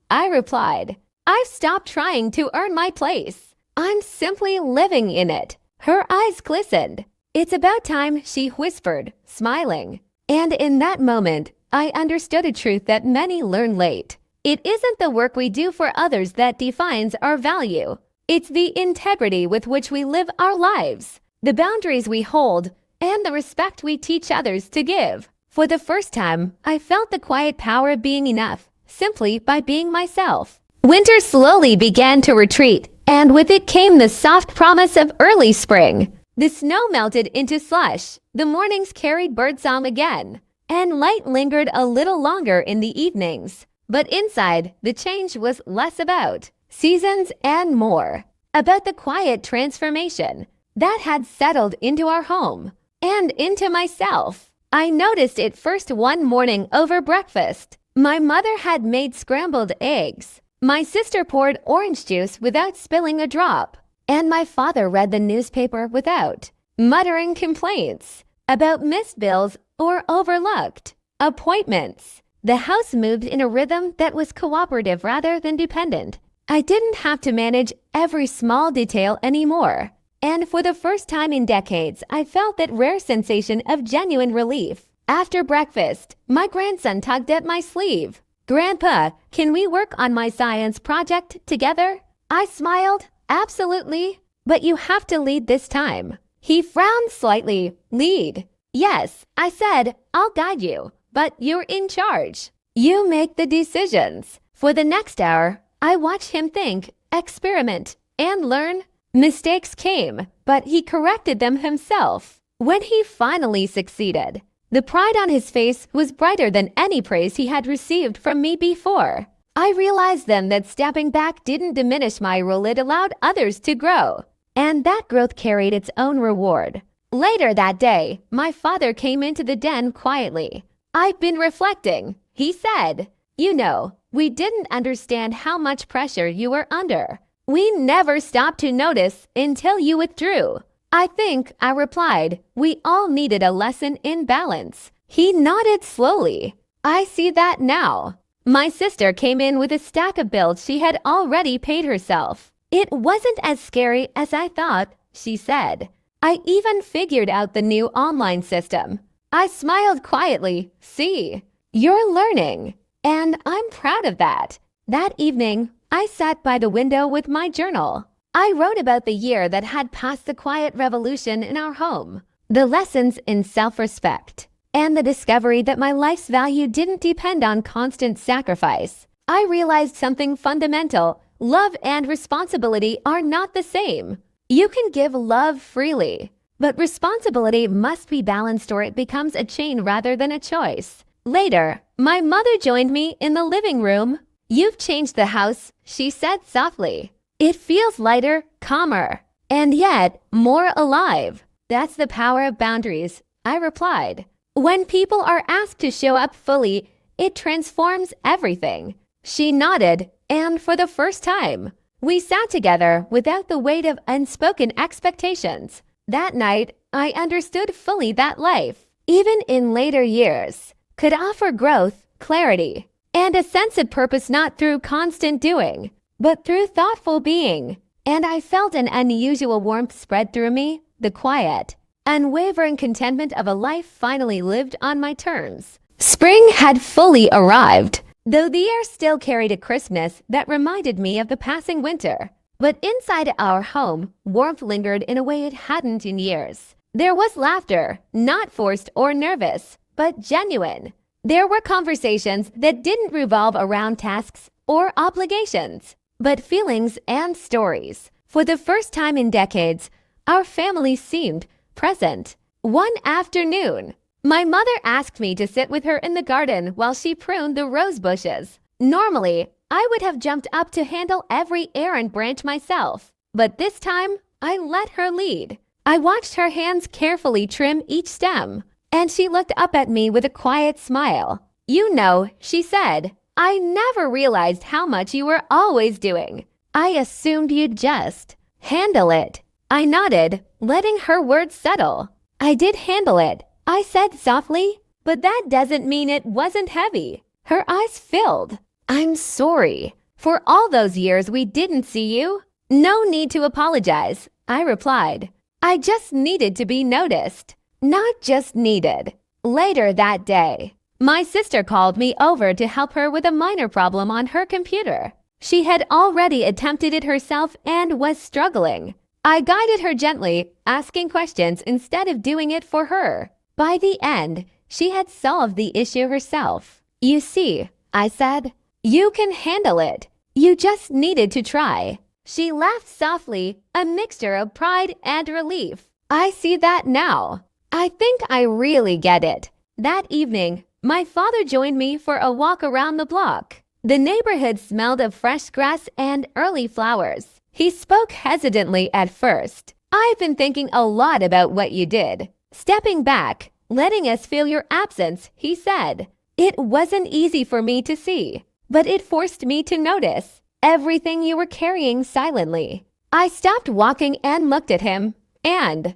I replied. "I've stopped trying to earn my place. I'm simply living in it." Her eyes glistened. "It's about time," she whispered, smiling. And in that moment, I understood a truth that many learn late. It isn't the work we do for others that defines our value. It's the integrity with which we live our lives, the boundaries we hold, and the respect we teach others to give. For the first time, I felt the quiet power of being enough, simply by being myself. Winter slowly began to retreat, and with it came the soft promise of early spring. The snow melted into slush, the mornings carried birdsong again, and light lingered a little longer in the evenings. But inside, the change was less about seasons and more about the quiet transformation that had settled into our home and into myself. I noticed it first one morning over breakfast. My mother had made scrambled eggs. My sister poured orange juice without spilling a drop. And my father read the newspaper without muttering complaints about missed bills or overlooked appointments. The house moved in a rhythm that was cooperative rather than dependent. I didn't have to manage every small detail anymore. And for the first time in decades, I felt that rare sensation of genuine relief. After breakfast, my grandson tugged at my sleeve. "Grandpa, can we work on my science project together?" I smiled. "Absolutely, but you have to lead this time." He frowned slightly. "Lead?" "Yes," I said. "I'll guide you, but you're in charge. You make the decisions." For the next hour, I watched him think, experiment, and learn. Mistakes came, but he corrected them himself. When he finally succeeded, the pride on his face was brighter than any praise he had received from me before. I realized then that stepping back didn't diminish my role, it allowed others to grow. And that growth carried its own reward. Later that day, my father came into the den quietly. "I've been reflecting," he said. "You know, we didn't understand how much pressure you were under. We never stopped to notice until you withdrew." "I think," I replied, "we all needed a lesson in balance." He nodded slowly. "I see that now." My sister came in with a stack of bills she had already paid herself. "It wasn't as scary as I thought," she said. "I even figured out the new online system." I smiled quietly. "See, you're learning, and I'm proud of that." That evening, I sat by the window with my journal. I wrote about the year that had passed, the quiet revolution in our home, the lessons in self-respect, and the discovery that my life's value didn't depend on constant sacrifice. I realized something fundamental. Love and responsibility are not the same. You can give love freely, but responsibility must be balanced or it becomes a chain rather than a choice. Later, my mother joined me in the living room. "You've changed the house," she said softly. "It feels lighter, calmer, and yet more alive." "That's the power of boundaries," I replied. "When people are asked to show up fully, it transforms everything." She nodded, and for the first time, we sat together without the weight of unspoken expectations. That night, I understood fully that life, even in later years, could offer growth, clarity, and a sense of purpose, not through constant doing, but through thoughtful being. And I felt an unusual warmth spread through me, the quiet, unwavering contentment of a life finally lived on my terms. Spring had fully arrived, though the air still carried a crispness that reminded me of the passing winter. But inside our home, warmth lingered in a way it hadn't in years. There was laughter, not forced or nervous, but genuine. There were conversations that didn't revolve around tasks or obligations, but feelings and stories. For the first time in decades, our family seemed present. One afternoon, my mother asked me to sit with her in the garden while she pruned the rose bushes. Normally, I would have jumped up to handle every errand branch myself, but this time, I let her lead. I watched her hands carefully trim each stem, and she looked up at me with a quiet smile. "You know," she said, "I never realized how much you were always doing. I assumed you'd just handle it." I nodded, letting her words settle. "I did handle it," I said softly, "but that doesn't mean it wasn't heavy." Her eyes filled. "I'm sorry. For all those years we didn't see you." "No need to apologize," I replied. "I just needed to be noticed." Not just needed. Later that day, my sister called me over to help her with a minor problem on her computer. She had already attempted it herself and was struggling. I guided her gently, asking questions instead of doing it for her. By the end, she had solved the issue herself. "You see," I said, "you can handle it. You just needed to try." She laughed softly, a mixture of pride and relief. "I see that now. I think I really get it." That evening, my father joined me for a walk around the block. The neighborhood smelled of fresh grass and early flowers. He spoke hesitantly at first. "I've been thinking a lot about what you did. Stepping back, letting us feel your absence," he said. "It wasn't easy for me to see, but it forced me to notice everything you were carrying silently." I stopped walking and looked at him. And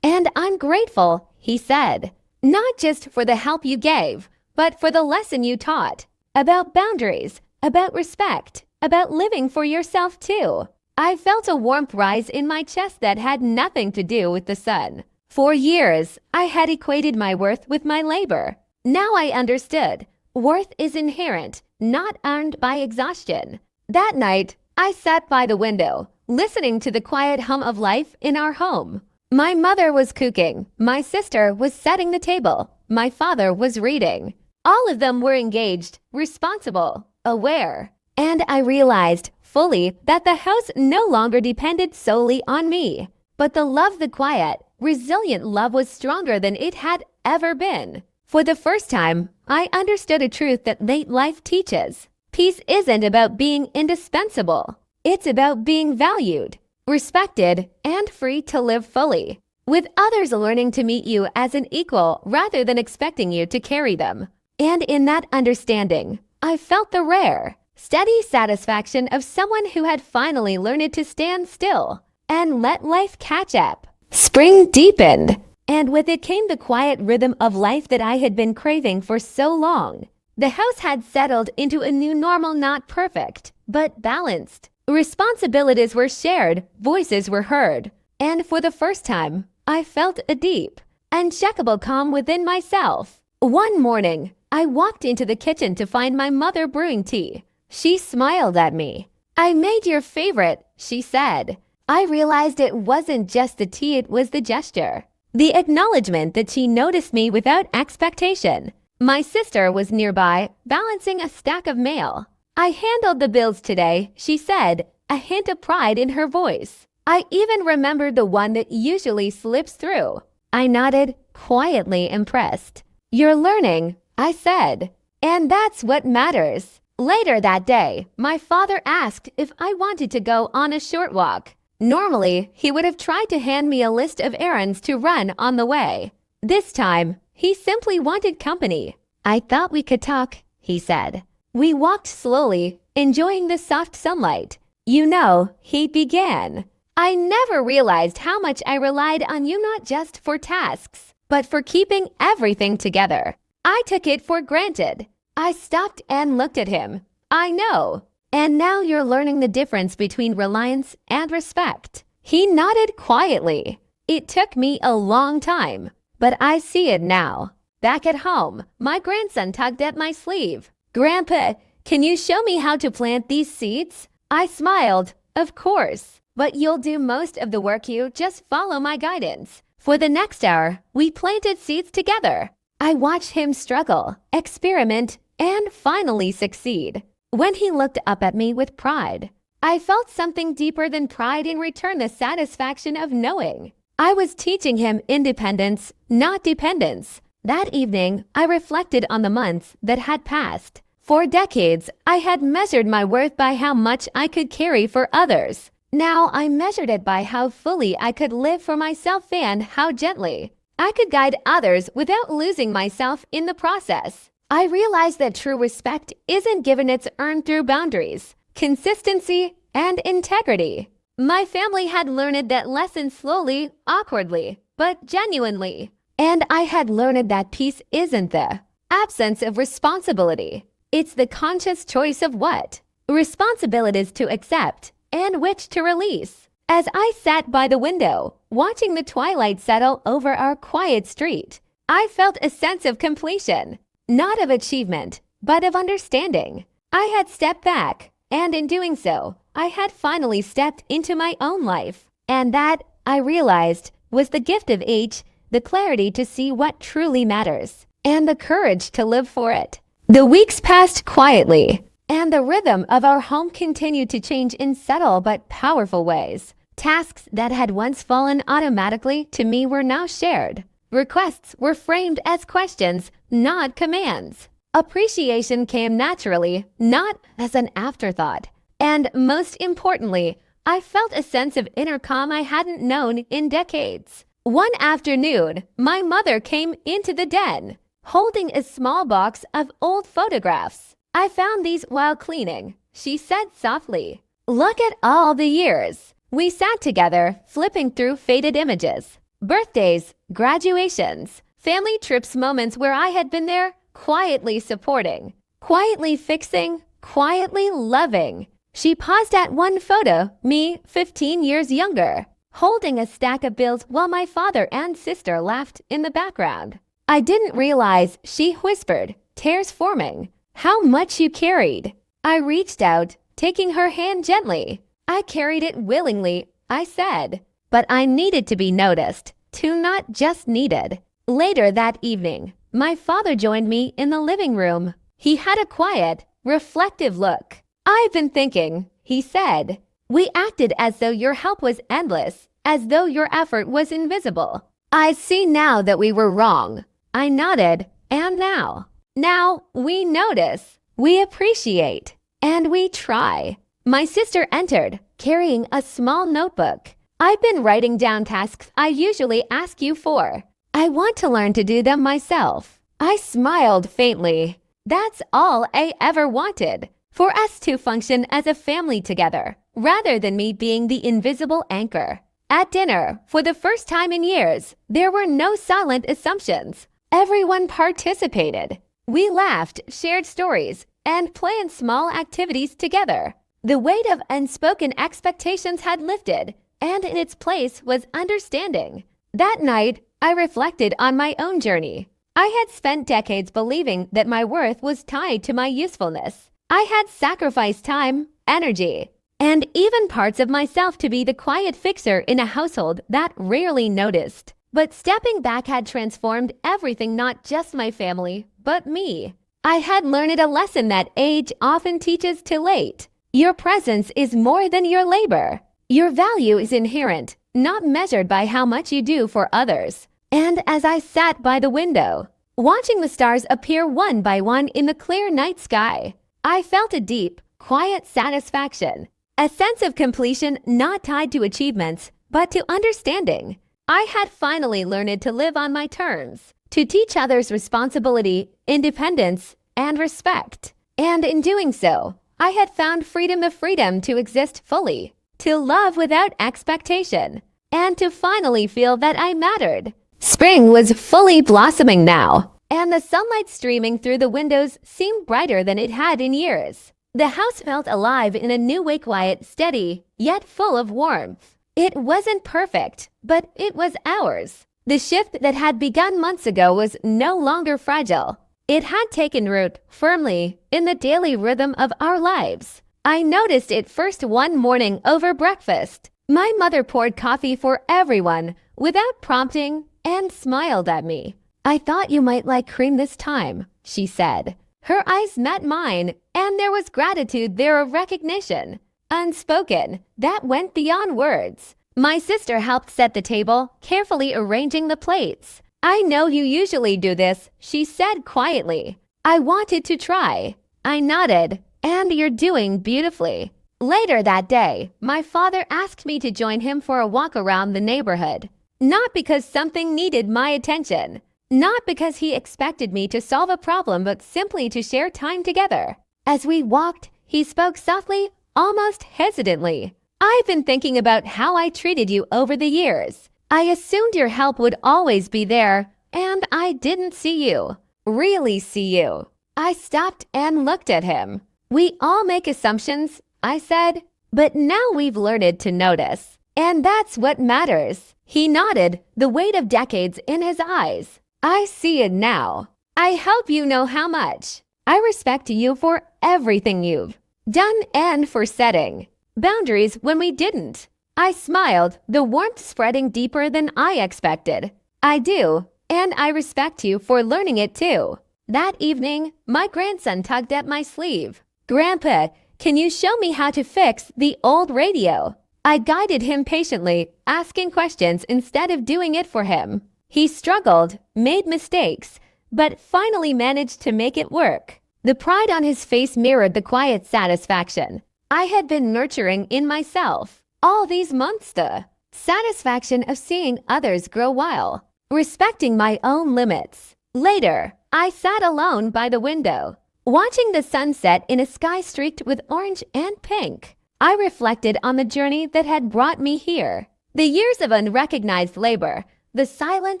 I'm grateful," he said. "Not just for the help you gave, but for the lesson you taught. About boundaries, about respect, about living for yourself too." I felt a warmth rise in my chest that had nothing to do with the sun. For years, I had equated my worth with my labor. Now I understood. Worth is inherent, not earned by exhaustion. That night, I sat by the window, listening to the quiet hum of life in our home. My mother was cooking, my sister was setting the table, my father was reading. All of them were engaged, responsible, aware. And I realized fully that the house no longer depended solely on me. But the love, the quiet, resilient love was stronger than it had ever been. For the first time, I understood a truth that late life teaches. Peace isn't about being indispensable. It's about being valued, respected, and free to live fully, with others learning to meet you as an equal rather than expecting you to carry them. And in that understanding, I felt the rare, steady satisfaction of someone who had finally learned to stand still and let life catch up. Spring deepened, and with it came the quiet rhythm of life that I had been craving for so long. The house had settled into a new normal, not perfect, but balanced. Responsibilities were shared, voices were heard, and for the first time, I felt a deep, uncheckable calm within myself. One morning, I walked into the kitchen to find my mother brewing tea. She smiled at me. "I made your favorite," she said. I realized it wasn't just the tea, it was the gesture. The acknowledgement that she noticed me without expectation. My sister was nearby, balancing a stack of mail. "I handled the bills today," she said, a hint of pride in her voice. I even remembered the one that usually slips through. I nodded, quietly impressed. "You're learning," I said, "and that's what matters." Later that day, my father asked if I wanted to go on a short walk. Normally, he would have tried to hand me a list of errands to run on the way. This time, he simply wanted company. "I thought we could talk," he said. We walked slowly, enjoying the soft sunlight. "You know," he began, "I never realized how much I relied on you not just for tasks, but for keeping everything together. I took it for granted." I stopped and looked at him. "I know. And now you're learning the difference between reliance and respect." He nodded quietly. It took me a long time, but I see it now. Back at home, my grandson tugged at my sleeve. "Grandpa, can you show me how to plant these seeds?" I smiled. "Of course, but you'll do most of the work. You just follow my guidance." For the next hour, we planted seeds together. I watched him struggle, experiment, and finally succeed. When he looked up at me with pride, I felt something deeper than pride. In return, the satisfaction of knowing I was teaching him independence, not dependence. That evening, I reflected on the months that had passed. For decades, I had measured my worth by how much I could carry for others. Now I measured it by how fully I could live for myself and how gently I could guide others without losing myself in the process. I realized that true respect isn't given, it's earned through boundaries, consistency, and integrity. My family had learned that lesson slowly, awkwardly, but genuinely. And I had learned that peace isn't the absence of responsibility. It's the conscious choice of what responsibilities to accept and which to release. As I sat by the window, watching the twilight settle over our quiet street, I felt a sense of completion, not of achievement, but of understanding. I had stepped back, and in doing so, I had finally stepped into my own life. And that, I realized, was the gift of age, the clarity to see what truly matters, and the courage to live for it. The weeks passed quietly, and the rhythm of our home continued to change in subtle but powerful ways. Tasks that had once fallen automatically to me were now shared. Requests were framed as questions, not commands. Appreciation came naturally, not as an afterthought. And most importantly, I felt a sense of inner calm I hadn't known in decades. One afternoon, my mother came into the den, holding a small box of old photographs. "I found these while cleaning," she said softly. "Look at all the years." We sat together, flipping through faded images. Birthdays, graduations, family trips, moments where I had been there, quietly supporting, quietly fixing, quietly loving. She paused at one photo, me 15 years younger, holding a stack of bills while my father and sister laughed in the background. "I didn't realize," she whispered, tears forming, "how much you carried." I reached out, taking her hand gently. "I carried it willingly," I said, "but I needed to be noticed, to not just needed." Later that evening, my father joined me in the living room. He had a quiet, reflective look. "I've been thinking," he said. "We acted as though your help was endless, as though your effort was invisible. I see now that we were wrong." I nodded. "And now?" "Now we notice, we appreciate, and we try." My sister entered, carrying a small notebook. "I've been writing down tasks I usually ask you for. I want to learn to do them myself." I smiled faintly. That's all I ever wanted, for us to function as a family together, rather than me being the invisible anchor. At dinner, for the first time in years, there were no silent assumptions. Everyone participated. We laughed, shared stories, and planned small activities together. The weight of unspoken expectations had lifted, and in its place was understanding. That night, I reflected on my own journey. I had spent decades believing that my worth was tied to my usefulness. I had sacrificed time, energy, and even parts of myself to be the quiet fixer in a household that rarely noticed. But stepping back had transformed everything, not just my family, but me. I had learned a lesson that age often teaches too late. Your presence is more than your labor. Your value is inherent, not measured by how much you do for others. And as I sat by the window, watching the stars appear one by one in the clear night sky, I felt a deep, quiet satisfaction, a sense of completion not tied to achievements, but to understanding. I had finally learned to live on my terms, to teach others responsibility, independence, and respect. And in doing so, I had found freedom, the freedom to exist fully, to love without expectation, and to finally feel that I mattered. Spring was fully blossoming now, and the sunlight streaming through the windows seemed brighter than it had in years. The house felt alive in a new way, quiet, steady, yet full of warmth. It wasn't perfect, but it was ours. The shift that had begun months ago was no longer fragile. It had taken root firmly in the daily rhythm of our lives. I noticed it first one morning over breakfast. My mother poured coffee for everyone without prompting and smiled at me. "I thought you might like cream this time," she said. Her eyes met mine, and there was gratitude there, of recognition, unspoken, that went beyond words. My sister helped set the table, carefully arranging the plates. "I know you usually do this," she said quietly. I wanted to try. I nodded, "And you're doing beautifully." Later that day, my father asked me to join him for a walk around the neighborhood. Not because something needed my attention. Not because he expected me to solve a problem, but simply to share time together. As we walked, he spoke softly, almost hesitantly. "I've been thinking about how I treated you over the years. I assumed your help would always be there, and I didn't see you. Really see you." I stopped and looked at him. "We all make assumptions," I said, "but now we've learned to notice. And that's what matters." He nodded, the weight of decades in his eyes. "I see it now. I hope you know how much I respect you for everything you've done and for setting boundaries when we didn't." I smiled, the warmth spreading deeper than I expected. "I do, and I respect you for learning it too." That evening, my grandson tugged at my sleeve. "Grandpa, can you show me how to fix the old radio?" I guided him patiently, asking questions instead of doing it for him. He struggled, made mistakes, but finally managed to make it work. The pride on his face mirrored the quiet satisfaction I had been nurturing in myself all these months. The satisfaction of seeing others grow while respecting my own limits. Later, I sat alone by the window, watching the sunset in a sky streaked with orange and pink. I reflected on the journey that had brought me here. The years of unrecognized labor, the silent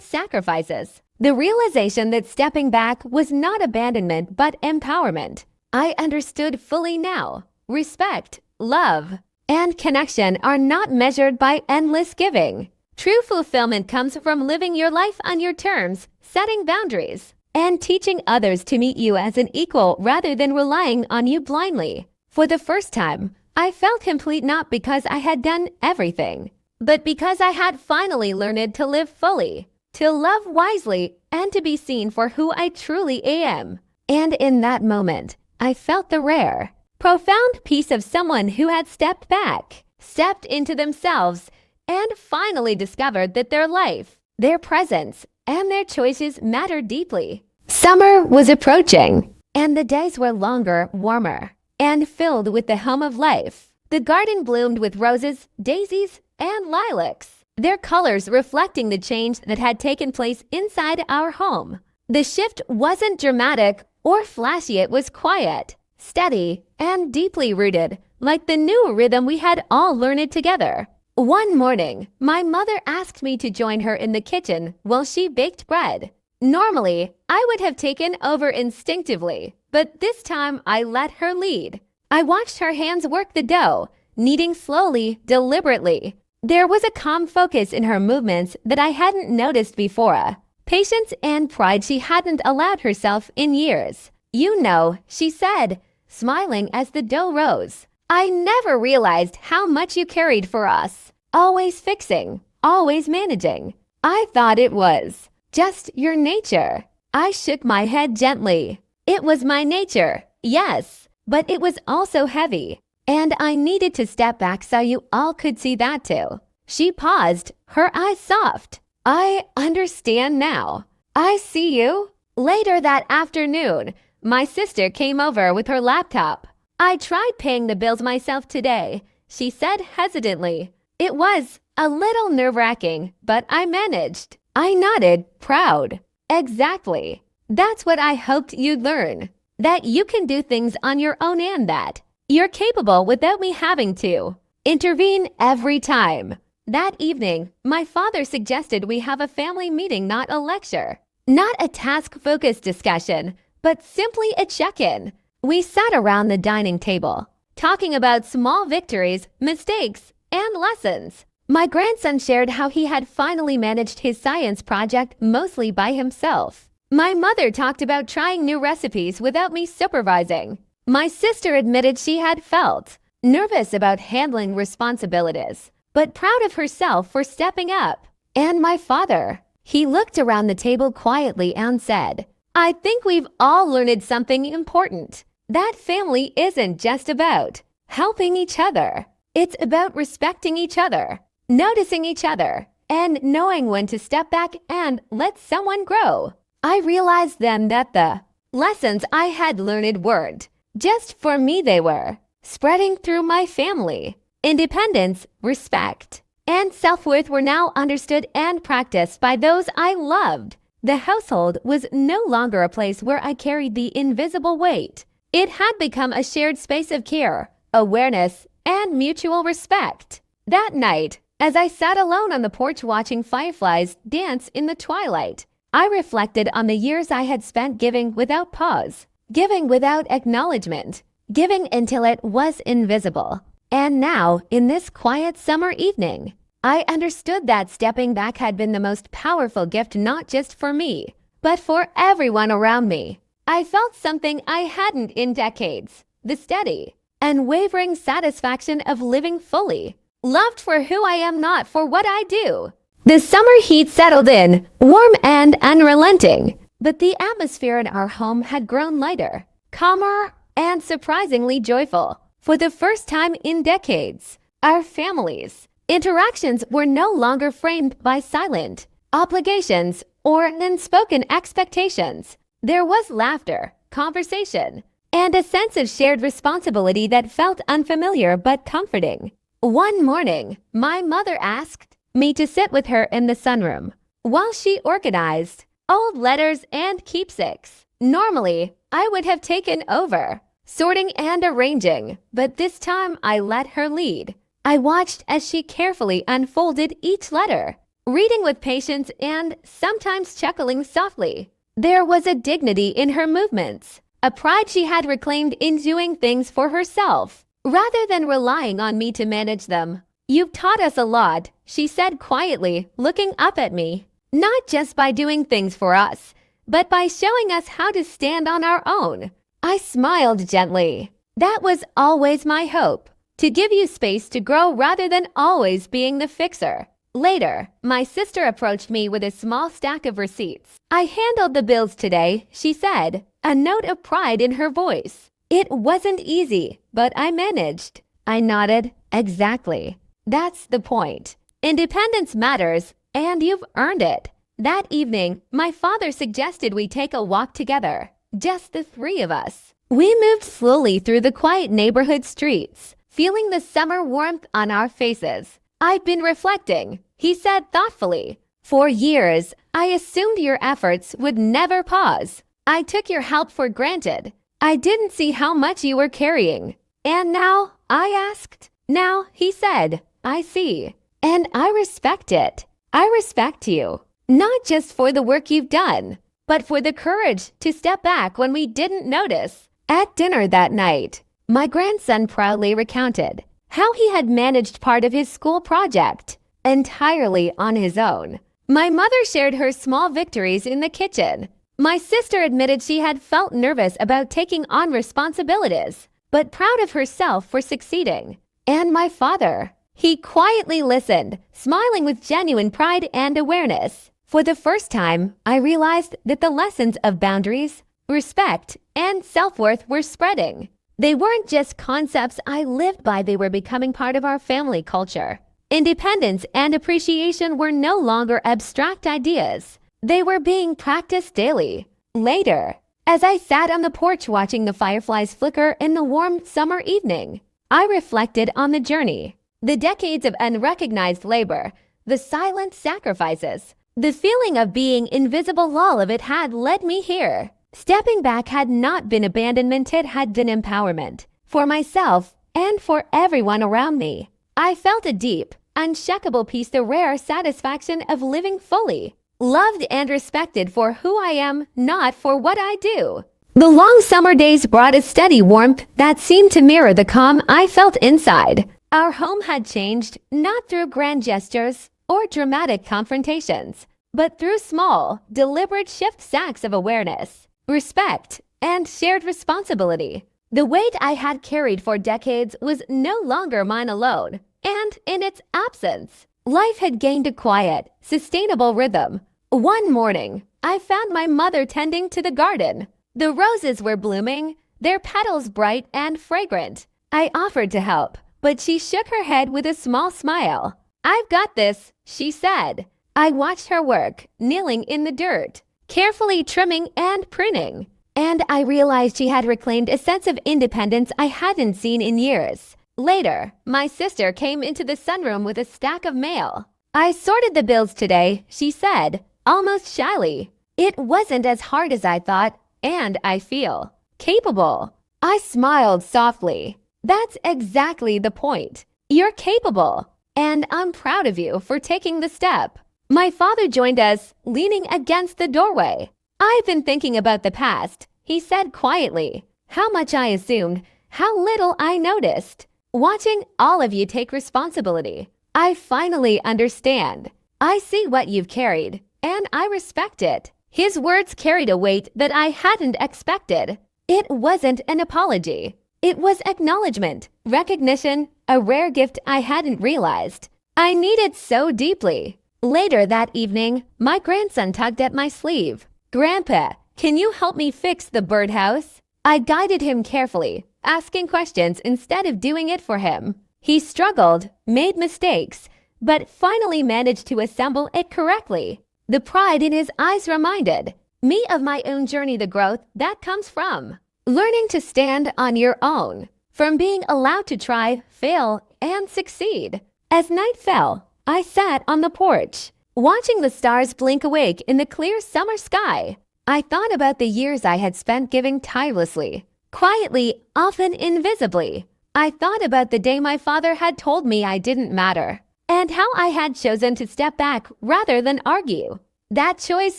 sacrifices, the realization that stepping back was not abandonment but empowerment. I understood fully now. Respect, love, and connection are not measured by endless giving. True fulfillment comes from living your life on your terms, setting boundaries, and teaching others to meet you as an equal rather than relying on you blindly. For the first time, I felt complete, not because I had done everything, but because I had finally learned to live fully, to love wisely, and to be seen for who I truly am. And in that moment, I felt the rare, profound peace of someone who had stepped back, stepped into themselves, and finally discovered that their life, their presence, and their choices matter deeply. Summer was approaching, and the days were longer, warmer, and filled with the hum of life. The garden bloomed with roses, daisies, and lilacs, their colors reflecting the change that had taken place inside our home. The shift wasn't dramatic or flashy, it was quiet, steady, and deeply rooted, like the new rhythm we had all learned together. One morning, my mother asked me to join her in the kitchen while she baked bread. Normally, I would have taken over instinctively, but this time I let her lead. I watched her hands work the dough, kneading slowly, deliberately. There was a calm focus in her movements that I hadn't noticed before. Patience and pride she hadn't allowed herself in years. "You know," she said, smiling as the dough rose. "I never realized how much you carried for us. Always fixing, always managing. I thought it was just your nature." I shook my head gently. It was my nature, yes, but it was also heavy. And I needed to step back so you all could see that too. She paused, her eyes soft. "I understand now. I see you." Later that afternoon, my sister came over with her laptop. "I tried paying the bills myself today," she said hesitantly. "It was a little nerve-wracking, but I managed." I nodded, proud. "Exactly. That's what I hoped you'd learn. That you can do things on your own and that you're capable without me having to intervene every time." That evening, my father suggested we have a family meeting, not a lecture, not a task-focused discussion, but simply a check-in. We sat around the dining table, talking about small victories, mistakes, and lessons. My grandson shared how he had finally managed his science project mostly by himself. My mother talked about trying new recipes without me supervising. My sister admitted she had felt nervous about handling responsibilities, but proud of herself for stepping up. And my father, he looked around the table quietly and said, "I think we've all learned something important. That family isn't just about helping each other. It's about respecting each other, noticing each other, and knowing when to step back and let someone grow." I realized then that the lessons I had learned weren't just for me, they were spreading through my family. Independence, respect, and self-worth were now understood and practiced by those I loved. The household was no longer a place where I carried the invisible weight. It had become a shared space of care, awareness, and mutual respect. That night, as I sat alone on the porch watching fireflies dance in the twilight, I reflected on the years I had spent giving without pause, giving without acknowledgement, giving until it was invisible. And now, in this quiet summer evening, I understood that stepping back had been the most powerful gift not just for me, but for everyone around me. I felt something I hadn't in decades, the steady, unwavering satisfaction of living fully, loved for who I am, not for what I do. The summer heat settled in, warm and unrelenting, but the atmosphere in our home had grown lighter, calmer, and surprisingly joyful. For the first time in decades, our families' interactions were no longer framed by silent obligations or unspoken expectations. There was laughter, conversation, and a sense of shared responsibility that felt unfamiliar but comforting. One morning, my mother asked me to sit with her in the sunroom while she organized old letters and keepsakes. Normally, I would have taken over, sorting and arranging, but this time I let her lead. I watched as she carefully unfolded each letter, reading with patience and sometimes chuckling softly. There was a dignity in her movements, a pride she had reclaimed in doing things for herself, rather than relying on me to manage them. "You've taught us a lot," she said quietly, looking up at me. "Not just by doing things for us, but by showing us how to stand on our own." I smiled gently. That was always my hope, to give you space to grow rather than always being the fixer. Later, my sister approached me with a small stack of receipts. "I handled the bills today," she said, a note of pride in her voice. "It wasn't easy, but I managed." I nodded. Exactly. That's the point. Independence matters, and you've earned it. That evening, my father suggested we take a walk together, just the three of us. We moved slowly through the quiet neighborhood streets, feeling the summer warmth on our faces. "I've been reflecting," he said thoughtfully. "For years, I assumed your efforts would never pause. I took your help for granted. I didn't see how much you were carrying. And now?" I asked. "Now," he said, "I see. And I respect it. I respect you, not just for the work you've done, but for the courage to step back when we didn't notice." At dinner that night, my grandson proudly recounted how he had managed part of his school project entirely on his own. My mother shared her small victories in the kitchen. My sister admitted she had felt nervous about taking on responsibilities, but proud of herself for succeeding. And my father, he quietly listened, smiling with genuine pride and awareness. For the first time, I realized that the lessons of boundaries, respect, and self-worth were spreading. They weren't just concepts I lived by, they were becoming part of our family culture. Independence and appreciation were no longer abstract ideas. They were being practiced daily. Later, as I sat on the porch watching the fireflies flicker in the warm summer evening, I reflected on the journey, the decades of unrecognized labor, the silent sacrifices. The feeling of being invisible, all of it had led me here. Stepping back had not been abandonment, it had been empowerment. For myself and for everyone around me. I felt a deep, unshakable peace, the rare satisfaction of living fully, loved and respected for who I am, not for what I do. The long summer days brought a steady warmth that seemed to mirror the calm I felt inside. Our home had changed not through grand gestures or dramatic confrontations, but through small, deliberate acts of awareness, respect, and shared responsibility. The weight I had carried for decades was no longer mine alone, and in its absence, life had gained a quiet, sustainable rhythm. One morning, I found my mother tending to the garden. The roses were blooming, their petals bright and fragrant. I offered to help, but she shook her head with a small smile. "I've got this," she said. I watched her work, kneeling in the dirt, carefully trimming and pruning, and I realized she had reclaimed a sense of independence I hadn't seen in years. Later, my sister came into the sunroom with a stack of mail. "I sorted the bills today," she said, almost shyly. "It wasn't as hard as I thought, and I feel capable." I smiled softly. "That's exactly the point. You're capable, and I'm proud of you for taking the step." My father joined us, leaning against the doorway. "I've been thinking about the past," he said quietly. "How much I assumed, how little I noticed. Watching all of you take responsibility, I finally understand. I see what you've carried, and I respect it." His words carried a weight that I hadn't expected. It wasn't an apology. It was acknowledgement, recognition, a rare gift I hadn't realized I needed so deeply. Later that evening, my grandson tugged at my sleeve. "Grandpa, can you help me fix the birdhouse?" I guided him carefully, asking questions instead of doing it for him. He struggled, made mistakes, but finally managed to assemble it correctly. The pride in his eyes reminded me of my own journey, the growth that comes from learning to stand on your own, from being allowed to try, fail, and succeed. As night fell, I sat on the porch, watching the stars blink awake in the clear summer sky. I thought about the years I had spent giving tirelessly, quietly, often invisibly. I thought about the day my father had told me I didn't matter, and how I had chosen to step back rather than argue. That choice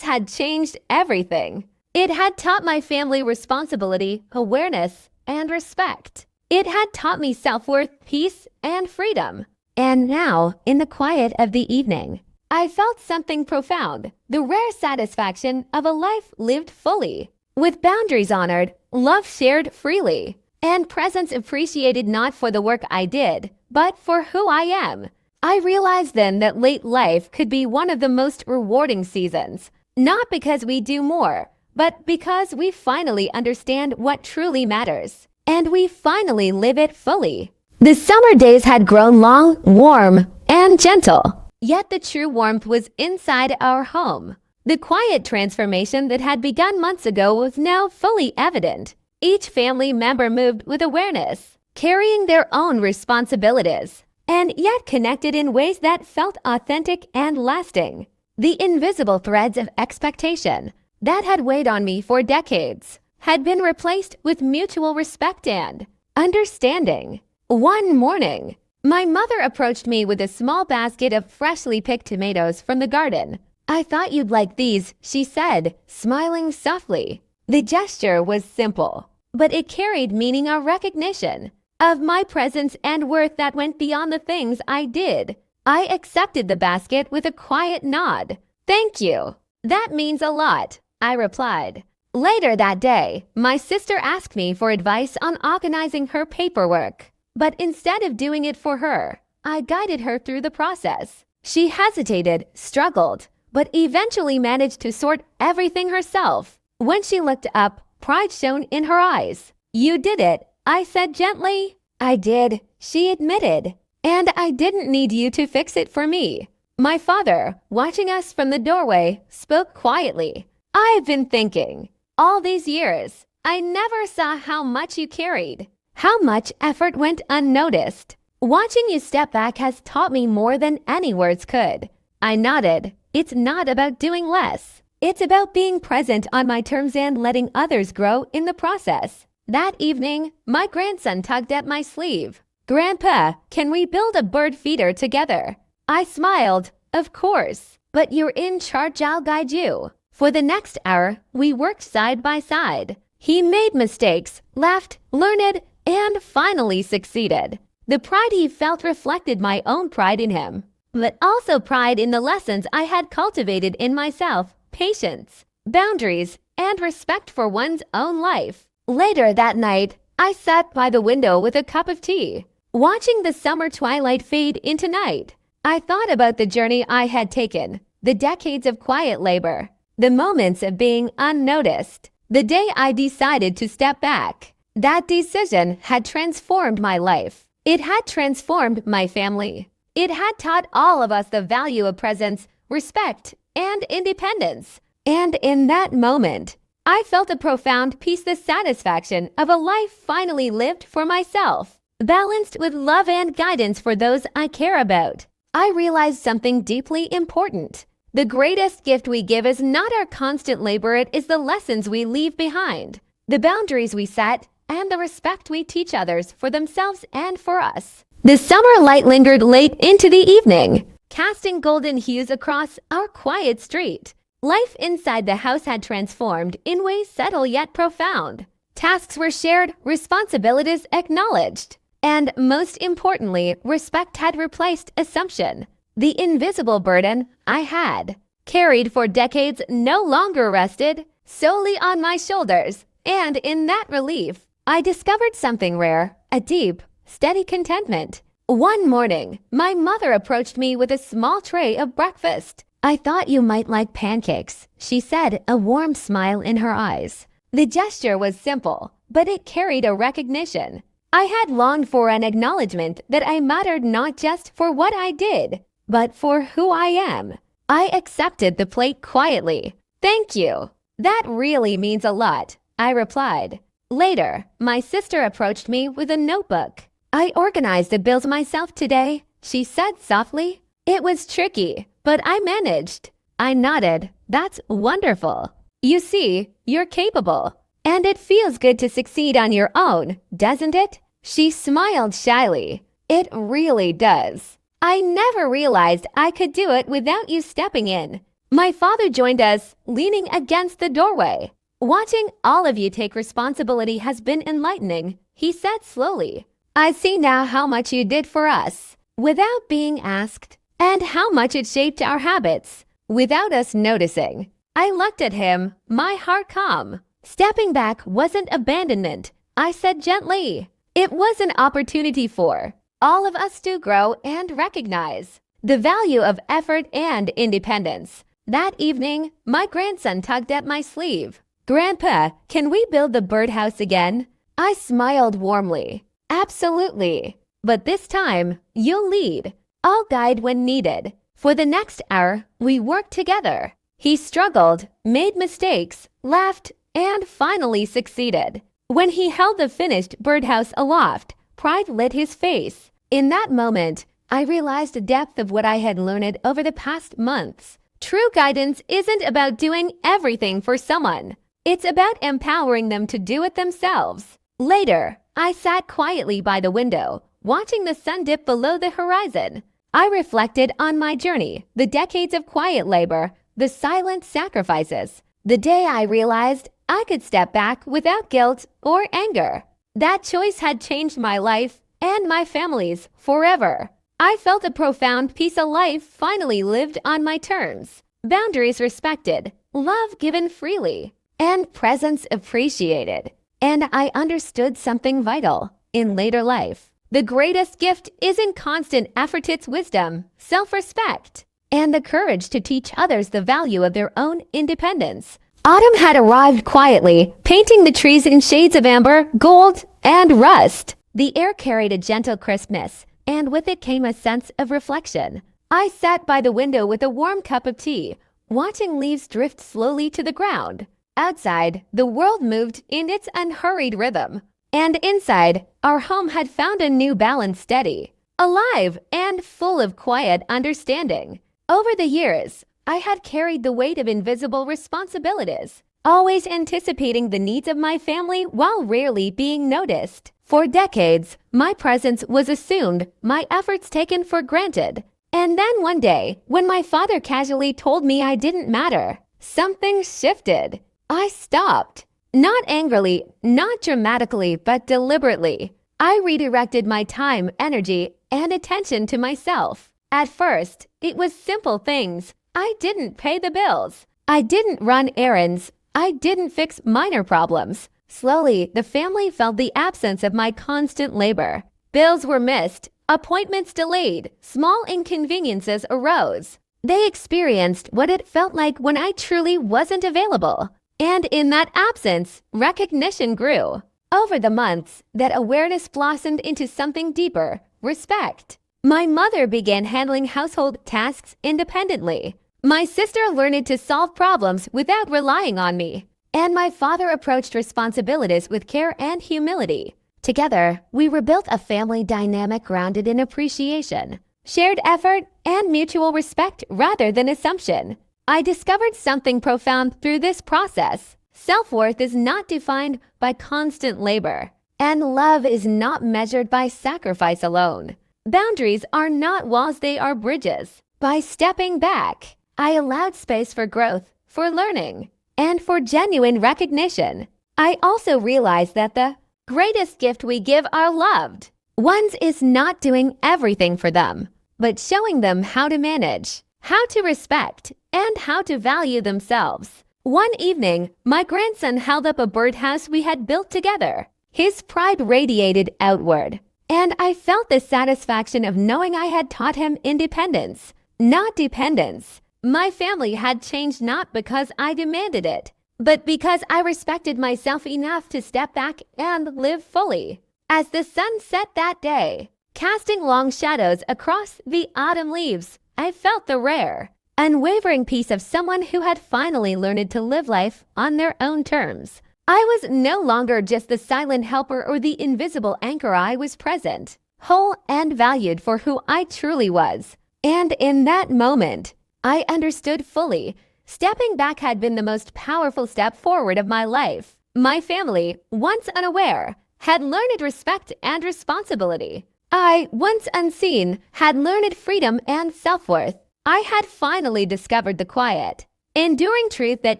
had changed everything. It had taught my family responsibility, awareness, and respect. It had taught me self-worth, peace, and freedom. And now, in the quiet of the evening, I felt something profound, the rare satisfaction of a life lived fully, with boundaries honored, love shared freely, and presence appreciated not for the work I did, but for who I am. I realized then that late life could be one of the most rewarding seasons, not because we do more, but because we finally understand what truly matters, and we finally live it fully. The summer days had grown long, warm, and gentle, yet the true warmth was inside our home. The quiet transformation that had begun months ago was now fully evident. Each family member moved with awareness, carrying their own responsibilities, and yet connected in ways that felt authentic and lasting. The invisible threads of expectation that had weighed on me for decades had been replaced with mutual respect and understanding. One morning, my mother approached me with a small basket of freshly picked tomatoes from the garden. "I thought you'd like these," she said, smiling softly. The gesture was simple, but it carried meaning of recognition, of my presence and worth that went beyond the things I did. I accepted the basket with a quiet nod. "Thank you. That means a lot," I replied. Later that day, my sister asked me for advice on organizing her paperwork. But instead of doing it for her, I guided her through the process. She hesitated, struggled, but eventually managed to sort everything herself. When she looked up, pride shone in her eyes. "You did it," I said gently. "I did," she admitted. "And I didn't need you to fix it for me." My father, watching us from the doorway, spoke quietly. "I've been thinking. All these years, I never saw how much you carried. How much effort went unnoticed. Watching you step back has taught me more than any words could." I nodded. "It's not about doing less. It's about being present on my terms and letting others grow in the process." That evening, my grandson tugged at my sleeve. "Grandpa, can we build a bird feeder together?" I smiled. "Of course, but you're in charge, I'll guide you." For the next hour, we worked side by side, He made mistakes, laughed, learned, and finally succeeded. The pride he felt reflected my own pride in him, but also pride in the lessons I had cultivated in myself: patience, boundaries, and respect for one's own life. Later that night, I sat by the window with a cup of tea, watching the summer twilight fade into night. I thought about the journey I had taken, the decades of quiet labor, the moments of being unnoticed, the day I decided to step back. That decision had transformed my life. It had transformed my family. It had taught all of us the value of presence, respect, and independence. And in that moment, I felt a profound peace, the satisfaction of a life finally lived for myself, balanced with love and guidance for those I care about. I realized something deeply important. The greatest gift we give is not our constant labor, it is the lessons we leave behind, the boundaries we set, and the respect we teach others for themselves and for us. The summer light lingered late into the evening, casting golden hues across our quiet street. Life inside the house had transformed in ways subtle yet profound. Tasks were shared, responsibilities acknowledged, and most importantly, respect had replaced assumption. The invisible burden I had carried for decades no longer rested solely on my shoulders, and in that relief, I discovered something rare, a deep, steady contentment. One morning, my mother approached me with a small tray of breakfast. "I thought you might like pancakes," she said, a warm smile in her eyes. The gesture was simple, but it carried a recognition. I had longed for an acknowledgement that I mattered not just for what I did, but for who I am. I accepted the plate quietly. "Thank you. That really means a lot," I replied. Later, my sister approached me with a notebook. "I organized the bills myself today," she said softly. "It was tricky, but I managed." I nodded. "That's wonderful. You see, you're capable. And it feels good to succeed on your own, doesn't it?" She smiled shyly. "It really does. I never realized I could do it without you stepping in." My father joined us, leaning against the doorway. "Watching all of you take responsibility has been enlightening," he said slowly. "I see now how much you did for us, without being asked, and how much it shaped our habits, without us noticing." I looked at him, my heart calm. Stepping back wasn't abandonment, I said gently. It was an opportunity for all of us to grow and recognize the value of effort and independence. That evening, my grandson tugged at my sleeve. "Grandpa, can we build the birdhouse again?" I smiled warmly. "Absolutely. But this time, you'll lead. I'll guide when needed." For the next hour, we worked together. He struggled, made mistakes, laughed, and finally succeeded. When he held the finished birdhouse aloft, pride lit his face. In that moment, I realized the depth of what I had learned over the past months. True guidance isn't about doing everything for someone. It's about empowering them to do it themselves. Later, I sat quietly by the window, watching the sun dip below the horizon. I reflected on my journey, the decades of quiet labor, the silent sacrifices. The day I realized I could step back without guilt or anger. That choice had changed my life and my family's forever. I felt a profound peace, of life finally lived on my terms. Boundaries respected, love given freely, and presence appreciated. And I understood something vital in later life. The greatest gift isn't constant effort, it's wisdom, self-respect, and the courage to teach others the value of their own independence. Autumn had arrived quietly, painting the trees in shades of amber, gold, and rust. The air carried a gentle crispness, and with it came a sense of reflection. I sat by the window with a warm cup of tea, watching leaves drift slowly to the ground. Outside, the world moved in its unhurried rhythm, and inside, our home had found a new balance, steady, alive, and full of quiet understanding. Over the years, I had carried the weight of invisible responsibilities, always anticipating the needs of my family while rarely being noticed. For decades, my presence was assumed, my efforts taken for granted. And then one day, when my father casually told me I didn't matter, something shifted. I stopped. Not angrily, not dramatically, but deliberately. I redirected my time, energy, and attention to myself. At first, it was simple things. I didn't pay the bills. I didn't run errands. I didn't fix minor problems. Slowly, the family felt the absence of my constant labor. Bills were missed, appointments delayed, small inconveniences arose. They experienced what it felt like when I truly wasn't available. And in that absence, recognition grew. Over the months, that awareness blossomed into something deeper, respect. My mother began handling household tasks independently. My sister learned to solve problems without relying on me. And my father approached responsibilities with care and humility. Together, we rebuilt a family dynamic grounded in appreciation, shared effort, and mutual respect rather than assumption. I discovered something profound through this process. Self-worth is not defined by constant labor, and love is not measured by sacrifice alone. Boundaries are not walls, they are bridges. By stepping back, I allowed space for growth, for learning, and for genuine recognition. I also realized that the greatest gift we give our loved ones is not doing everything for them, but showing them how to manage, how to respect, and how to value themselves. One evening, my grandson held up a birdhouse we had built together. His pride radiated outward, and I felt the satisfaction of knowing I had taught him independence, not dependence. My family had changed not because I demanded it, but because I respected myself enough to step back and live fully. As the sun set that day, casting long shadows across the autumn leaves, I felt the rare, unwavering peace of someone who had finally learned to live life on their own terms. I was no longer just the silent helper or the invisible anchor. I was present, whole and valued for who I truly was. And in that moment, I understood fully. Stepping back had been the most powerful step forward of my life. My family, once unaware, had learned respect and responsibility. I, once unseen, had learned freedom and self-worth. I had finally discovered the quiet, enduring truth that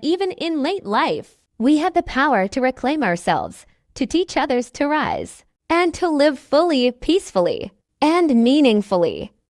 even in late life, we have the power to reclaim ourselves, to teach others to rise, and to live fully, peacefully, and meaningfully.